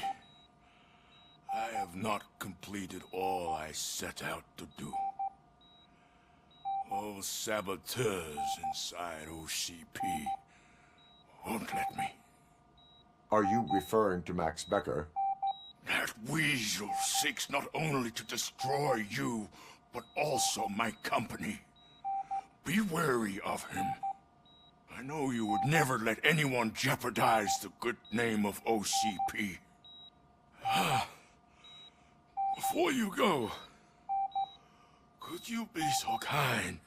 I have not completed all I set out to do. Those saboteurs inside OCP won't let me. Are you referring to Max Becker? That weasel seeks not only to destroy you, but also my company. Be wary of him. I know you would never let anyone jeopardize the good name of OCP. Before you go, could you be so kind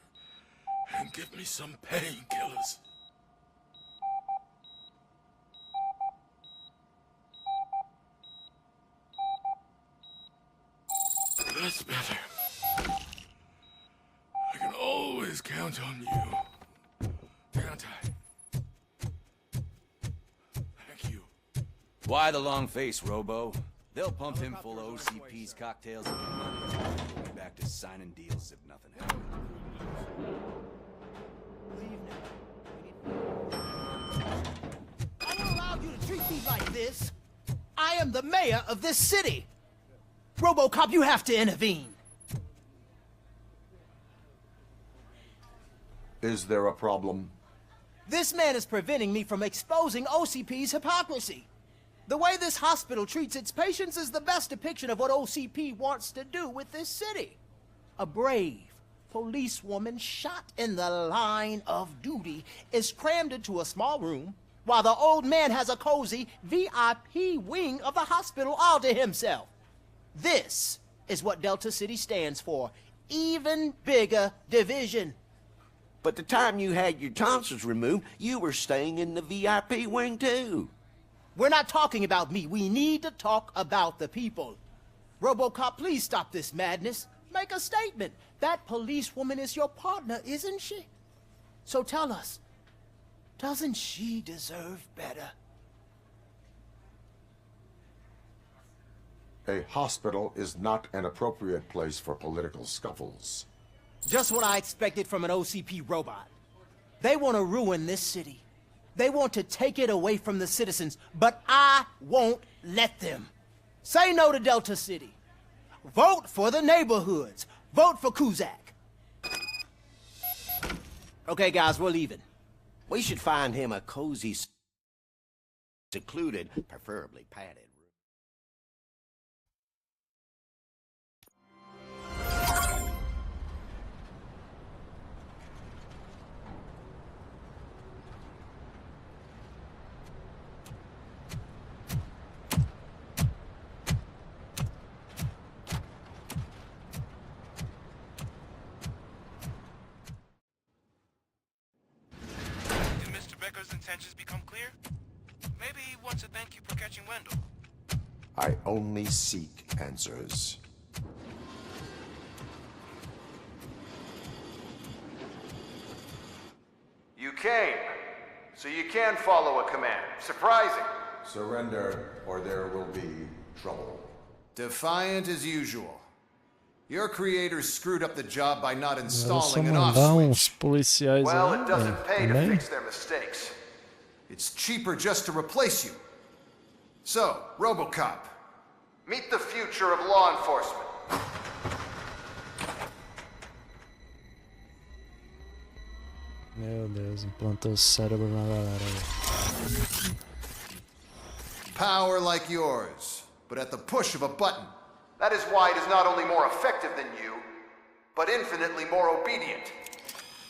and give me some painkillers? That's better. I can always count on you. Can't I? Thank you. Why the long face, Robo? They'll pump him full of OCP's cocktails and money. We'll be back to signing deals if nothing happens. I don't allow you to treat me like this. I am the mayor of this city. Robocop, you have to intervene. Is there a problem? This man is preventing me from exposing OCP's hypocrisy. The way this hospital treats its patients is the best depiction of what OCP wants to do with this city. A brave policewoman shot in the line of duty is crammed into a small room while the old man has a cozy VIP wing of the hospital all to himself. This is what Delta City stands for. Even bigger division. But the time you had your tonsils removed, you were staying in the VIP wing too. We're not talking about me. We need to talk about the people. Robocop, please stop this madness. Make a statement. That policewoman is your partner, isn't she? So tell us, doesn't she deserve better? A hospital is not an appropriate place for political scuffles. Just what I expected from an OCP robot. They want to ruin this city. They want to take it away from the citizens, but I won't let them. Say no to Delta City. Vote for the neighborhoods. Vote for Kuzak. Okay, guys, we're leaving. We should find him a cozy, secluded, preferably padded. Becker's intentions become clear? Maybe he wants to thank you for catching Wendell. I only seek answers. You came, so you can follow a command. Surprising. Surrender, or there will be trouble. Defiant as usual. Your creators screwed up the job by not Era só installing an mandar off uns switch. policiais Well, aí, it doesn't pay to também. fix their mistakes. It's cheaper just to replace you. So, Robocop, Meet the future of law enforcement. Meu Deus, implantou o cérebro na galera aí. power like yours, but at the push of a button. That is why it is not only more effective than you, but infinitely more obedient.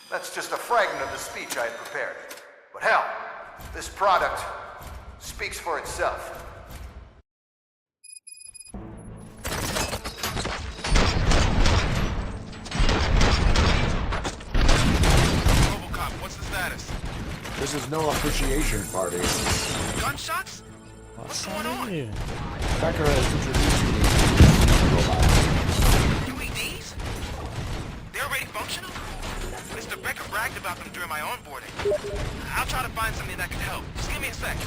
That's just a fragment of the speech I had prepared. But hell, this product speaks for itself. Robocop, what's the status? This is no appreciation party. Gunshots? What's going on? Becker has introduced me to UEDs? They're already functional? Mr. Becker bragged about them during my onboarding. I'll try to find something that can help. Just give me a sec.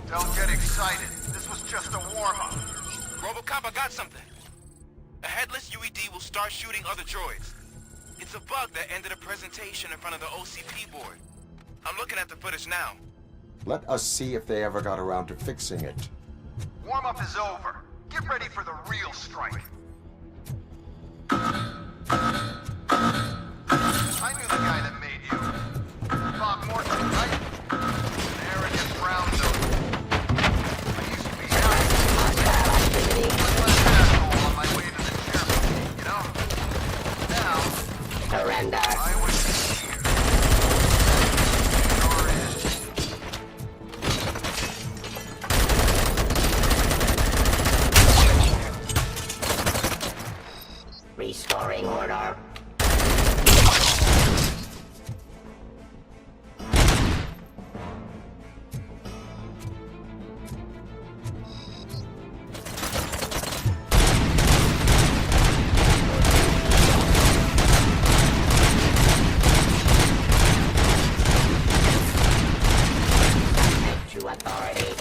Don't get excited. This was just a warm-up. Robocop, I got something. A headless UED will start shooting other droids. It's a bug that ended a presentation in front of the OCP board. I'm looking at the footage now. Let us see if they ever got around to fixing it. Warm-up is over. Get ready for the real strike. I knew the guy that made you. Bob Morton, right? An arrogant brown nose. I used to be one less asshole on my way to the chairman, you know? Now, surrender. I was here. Sure is. Restoring order. To authority.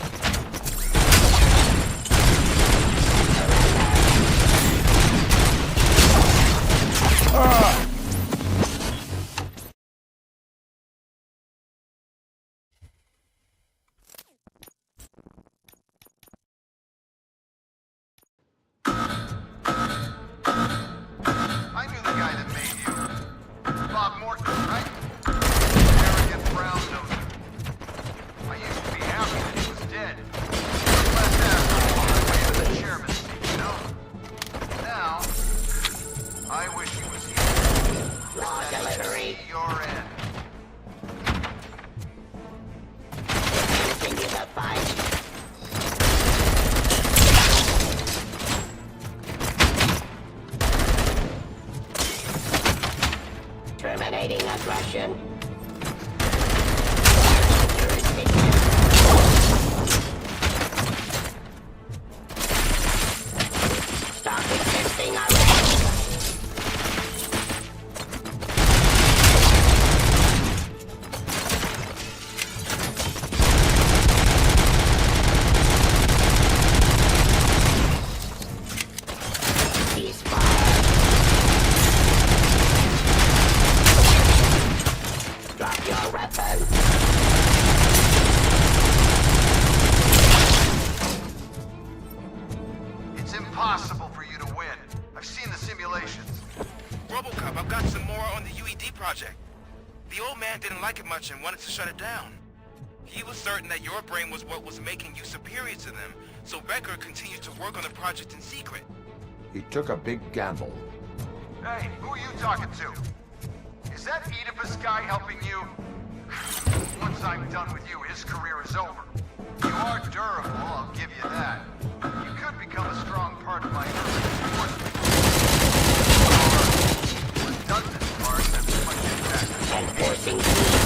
Ah! much and wanted to shut it down. He was certain that your brain was what was making you superior to them, so Becker continued to work on the project in secret. He took a big gamble. Hey, who are you talking to? Is that Oedipus guy helping you? Once I'm done with you, his career is over. You are durable, I'll give you that. You could become a strong part of my urban force. Redundant part that's much impact. Enforcing.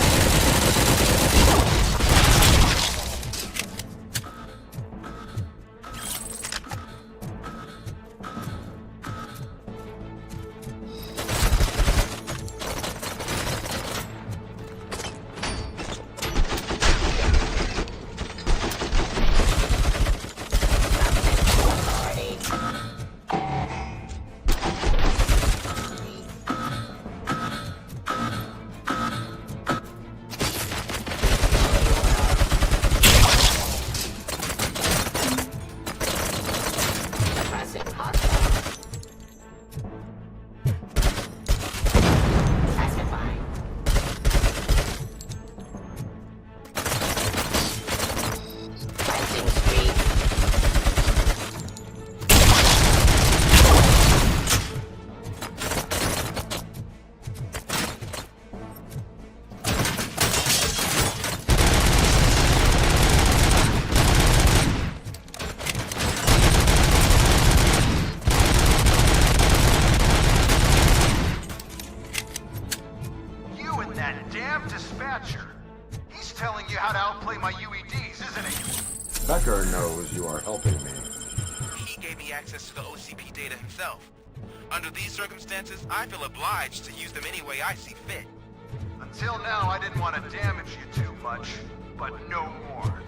Becker knows you are helping me. He gave me access to the OCP data himself. Under these circumstances, I feel obliged to use them any way I see fit. Until now, I didn't want to damage you too much, but no more.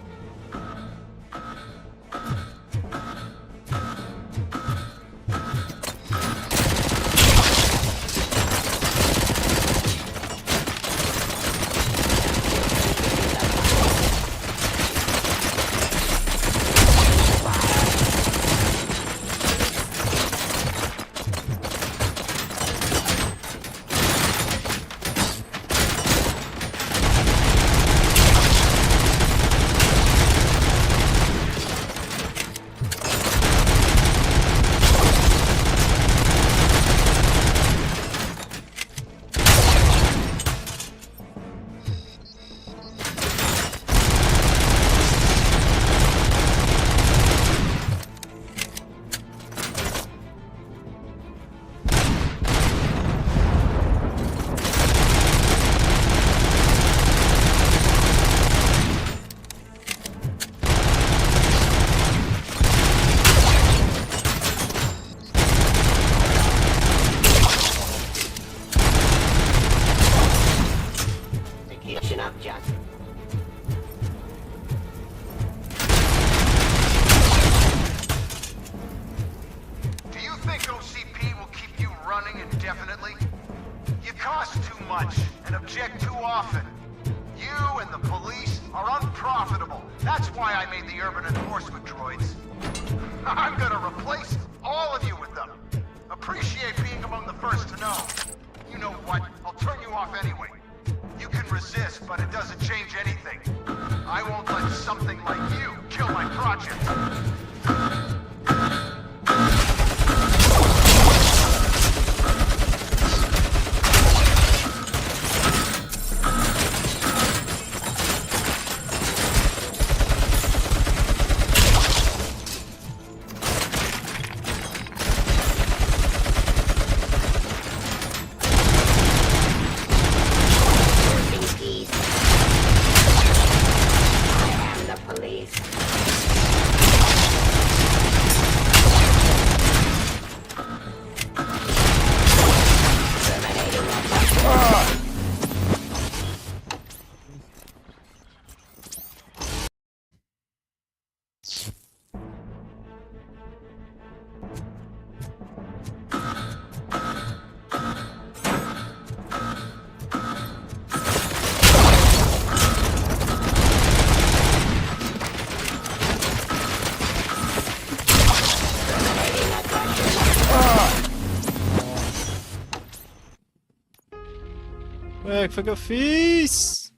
Ué, o que foi que eu fiz?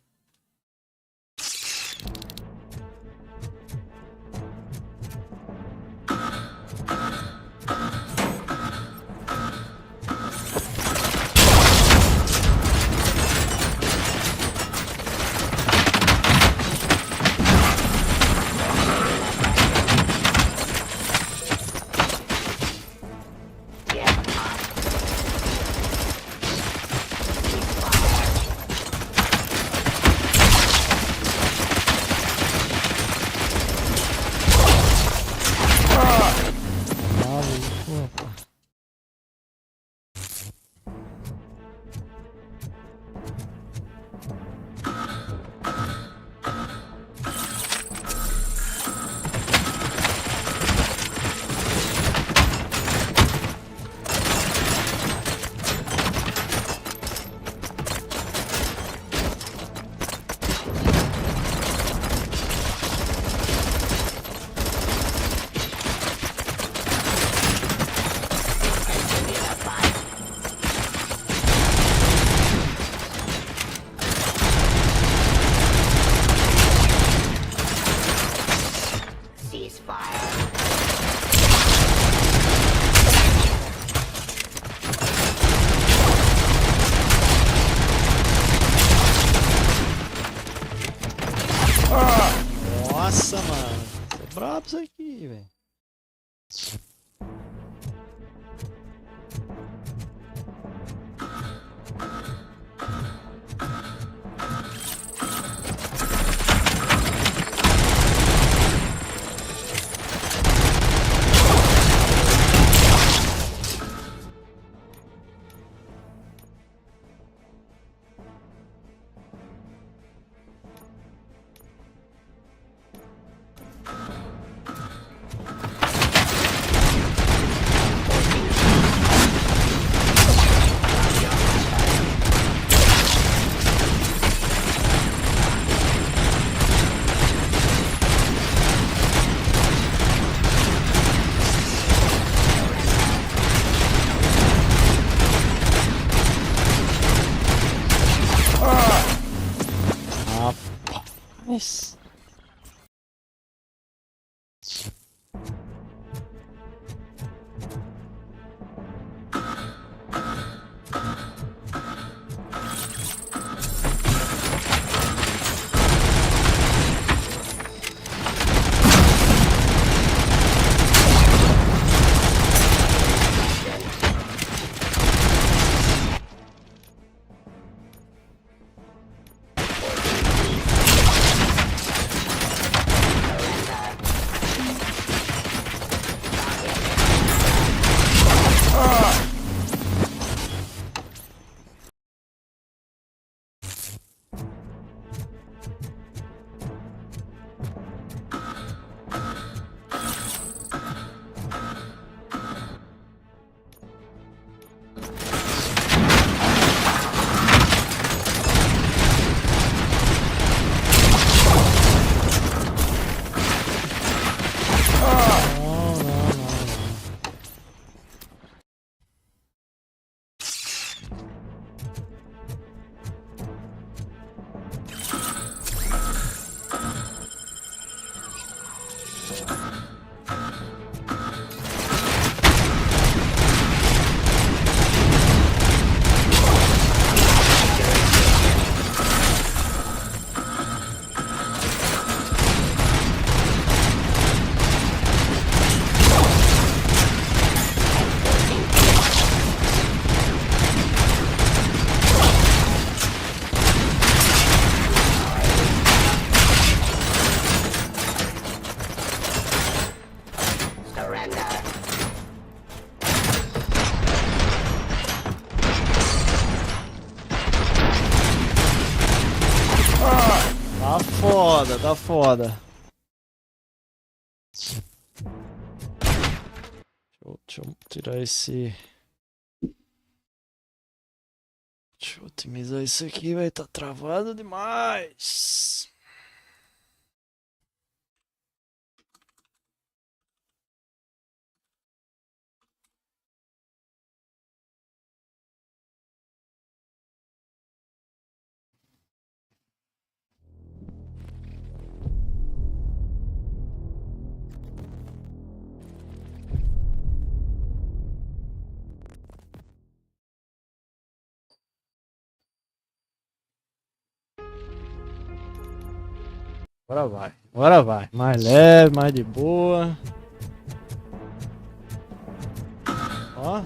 Nossa, mano. Tô brabo isso aqui, velho. Rapaz. Tá foda. Deixa eu tirar esse. Deixa eu otimizar isso aqui, vai tá travado demais. Agora vai, agora vai. Mais leve, mais de boa. Ó.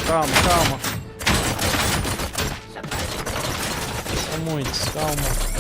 Calma. São muitos, calma.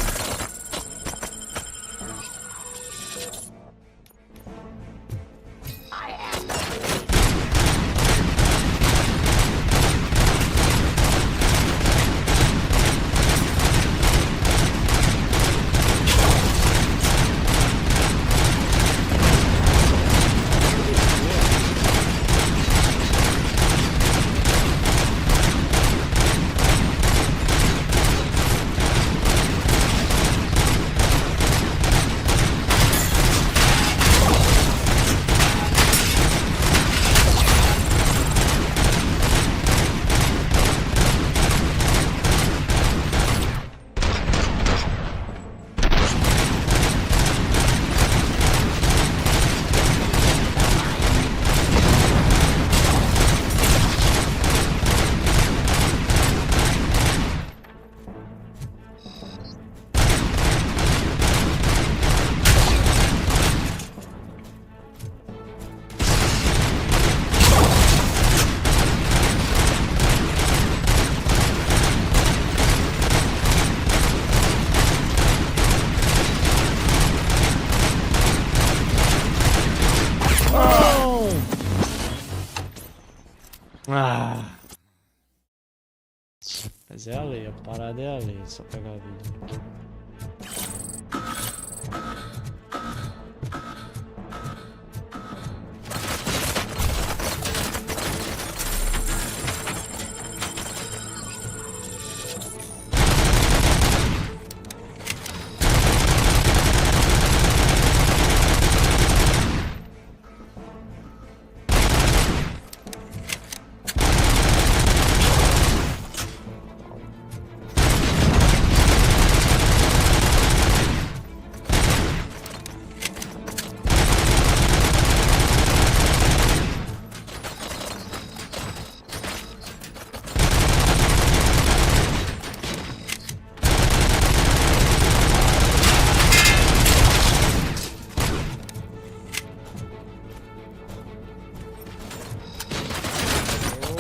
Mas é a lei, a parada é a lei, só pegar a vida aqui.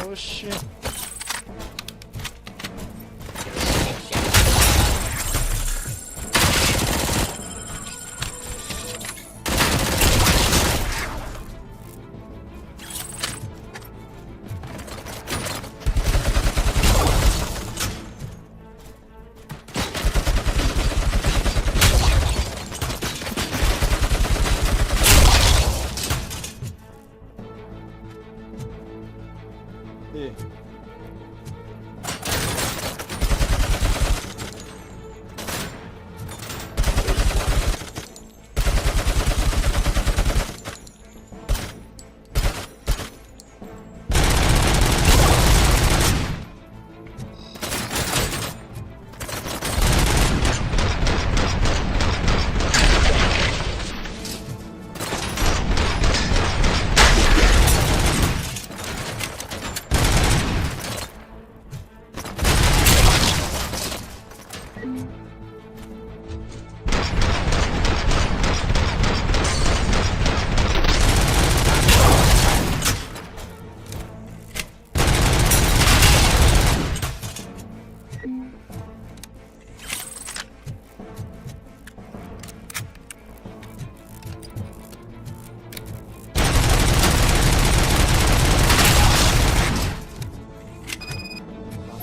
Oxê. E.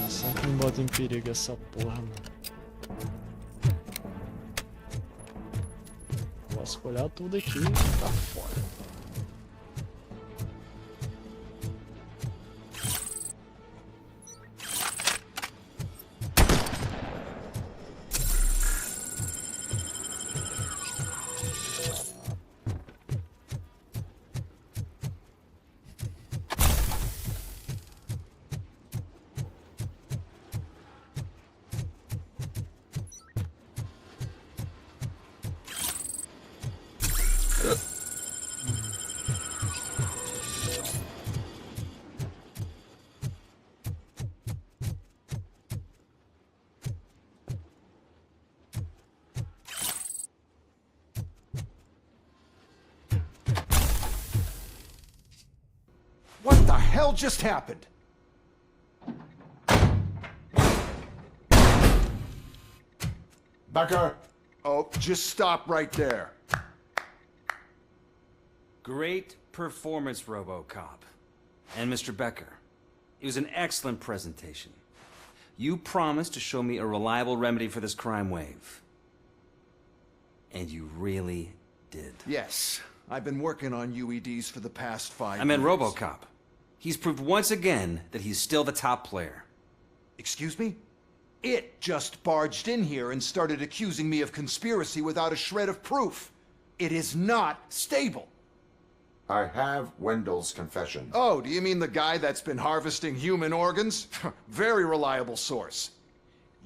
Sempre me bota em perigo essa porra, mano. Posso olhar tudo aqui, tá fora. What the hell just happened? Becker! Oh, just stop right there. Great performance, Robocop. And Mr. Becker. It was an excellent presentation. You promised to show me a reliable remedy for this crime wave. And you really did. Yes, I've been working on UEDs for the past 5 years. I meant Robocop. He's proved once again that he's still the top player. Excuse me? It just barged in here and started accusing me of conspiracy without a shred of proof. It is not stable. I have Wendell's confession. Oh, do you mean the guy that's been harvesting human organs? Very reliable source.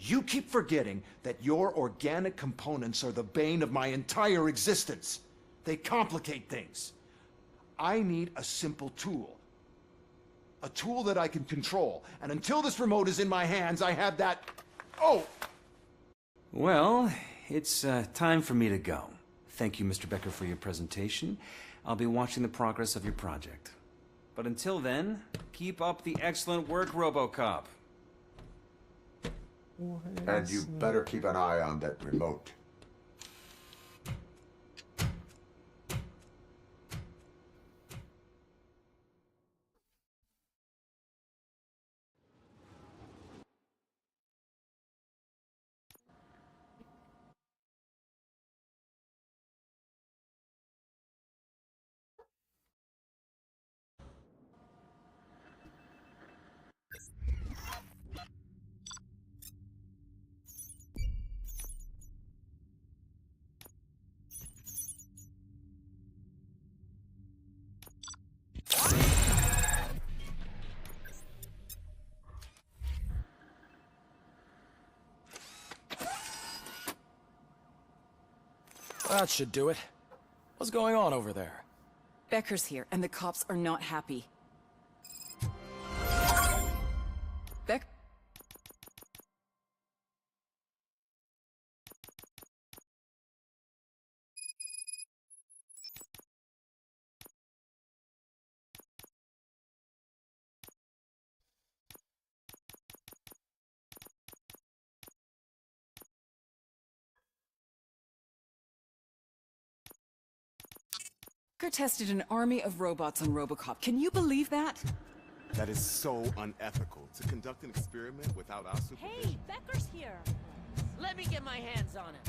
You keep forgetting that your organic components are the bane of my entire existence. They complicate things. I need a simple tool. A tool that I can control. And until this remote is in my hands, I have that... Oh! Well, it's time for me to go. Thank you, Mr. Becker, for your presentation. I'll be watching the progress of your project. But until then, keep up the excellent work, Robocop. And you better keep an eye on that remote. That should do it. What's going on over there? Becker's here, and the cops are not happy. Beck... Becker tested an army of robots on Robocop. Can you believe that? That is so unethical, to conduct an experiment without our supervision. Hey, Becker's here. Let me get my hands on him.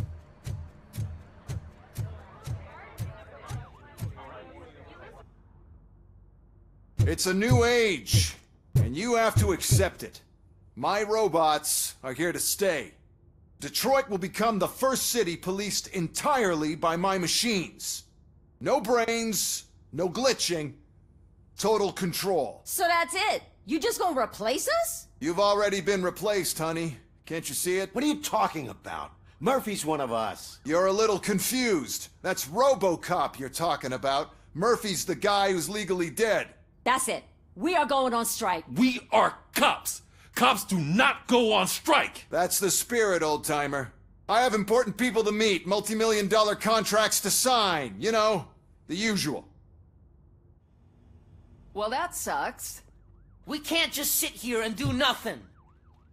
It's a new age, and you have to accept it. My robots are here to stay. Detroit will become the first city policed entirely by my machines. No brains, no glitching, total control. So that's it? You just gonna replace us? You've already been replaced, honey. Can't you see it? What are you talking about? Murphy's one of us. You're a little confused. That's Robocop you're talking about. Murphy's the guy who's legally dead. That's it. We are going on strike. We are cops. Cops do not go on strike. That's the spirit, old-timer. I have important people to meet, multi-million-dollar contracts to sign. You know, the usual. Well, that sucks. We can't just sit here and do nothing.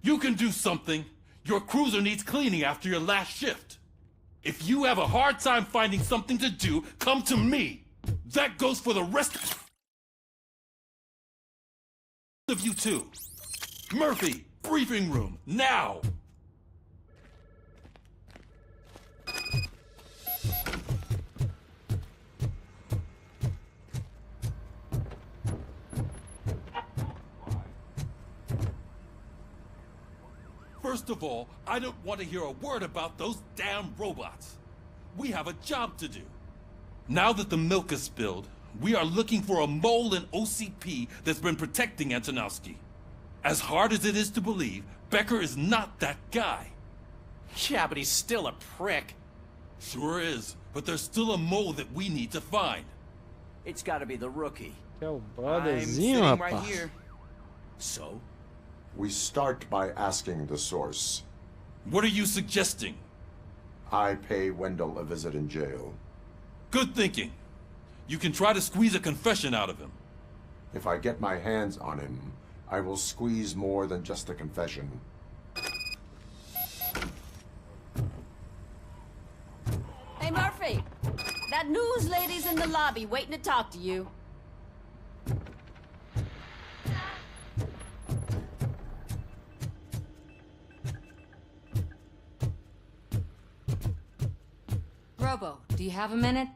You can do something. Your cruiser needs cleaning after your last shift. If you have a hard time finding something to do, come to me. That goes for the rest of you too. Murphy, briefing room, now! First of all, I don't want to hear a word about those damn robots. We have a job to do. Now that the milk is spilled, we are looking for a mole in OCP that's been protecting Antonowski. As hard as it is to believe, Becker is not that guy. Yeah, but he's still a prick. Sure is, but there's still a mole that we need to find. It's gotta be the rookie. Que é o I'm brotherzinho, sitting right rapaz. here. So? We start by asking the source. What are you suggesting? I pay Wendell a visit in jail. Good thinking. You can try to squeeze a confession out of him. If I get my hands on him, I will squeeze more than just a confession. Hey, Murphy. That news lady's in the lobby waiting to talk to you. Robo, do you have a minute?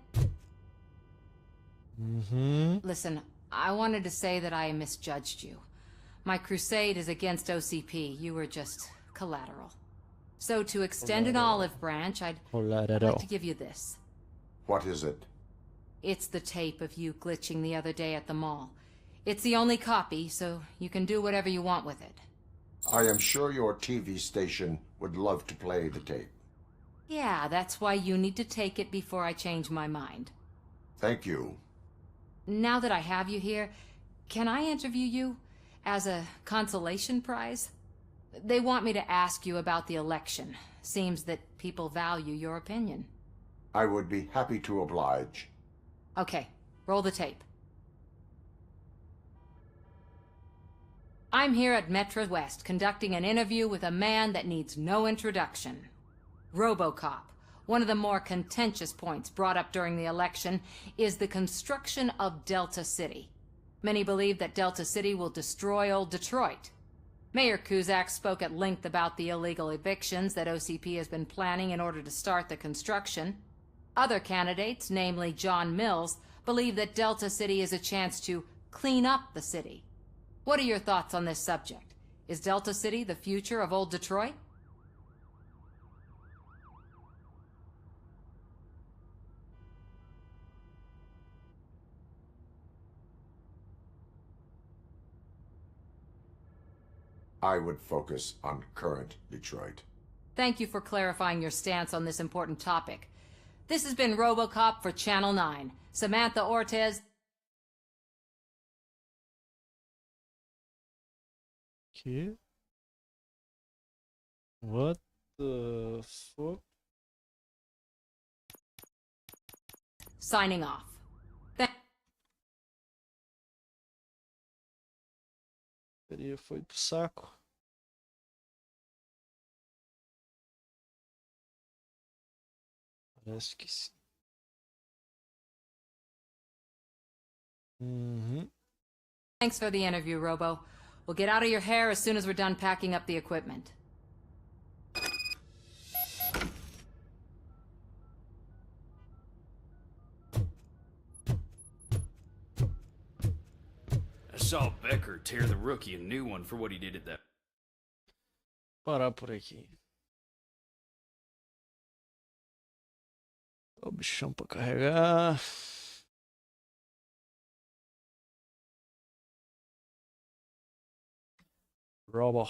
Listen, I wanted to say that I misjudged you. My crusade is against OCP. You were just collateral. So to extend an olive branch, I'd like to give you this. What is it? It's the tape of you glitching the other day at the mall. It's the only copy, so you can do whatever you want with it. I am sure your TV station would love to play the tape. Yeah, that's why you need to take it before I change my mind. Thank you. Now that I have you here, can I interview you as a consolation prize? They want me to ask you about the election. Seems that people value your opinion. I would be happy to oblige. Okay, roll the tape. I'm here at Metro West conducting an interview with a man that needs no introduction. Robocop. One of the more contentious points brought up during the election is the construction of Delta City. Many believe that Delta City will destroy old Detroit. Mayor Cusack spoke at length about the illegal evictions that OCP has been planning in order to start the construction. Other candidates, namely John Mills, believe that Delta City is a chance to clean up the city. What are your thoughts on this subject? Is Delta City the future of old Detroit? I would focus on current Detroit. Thank you for clarifying your stance on this important topic. This has been Robocop for Channel 9. Samantha Ortez. Que? What the fuck? Signing off. Ele foi pro saco. Parece que sim. Thanks for the interview, Robo. We'll get out of your hair as soon as we're done packing up the equipment. I saw Becker tear the rookie a new one for what he did at that. Parar por aqui. O bichão pra carregar. Robo.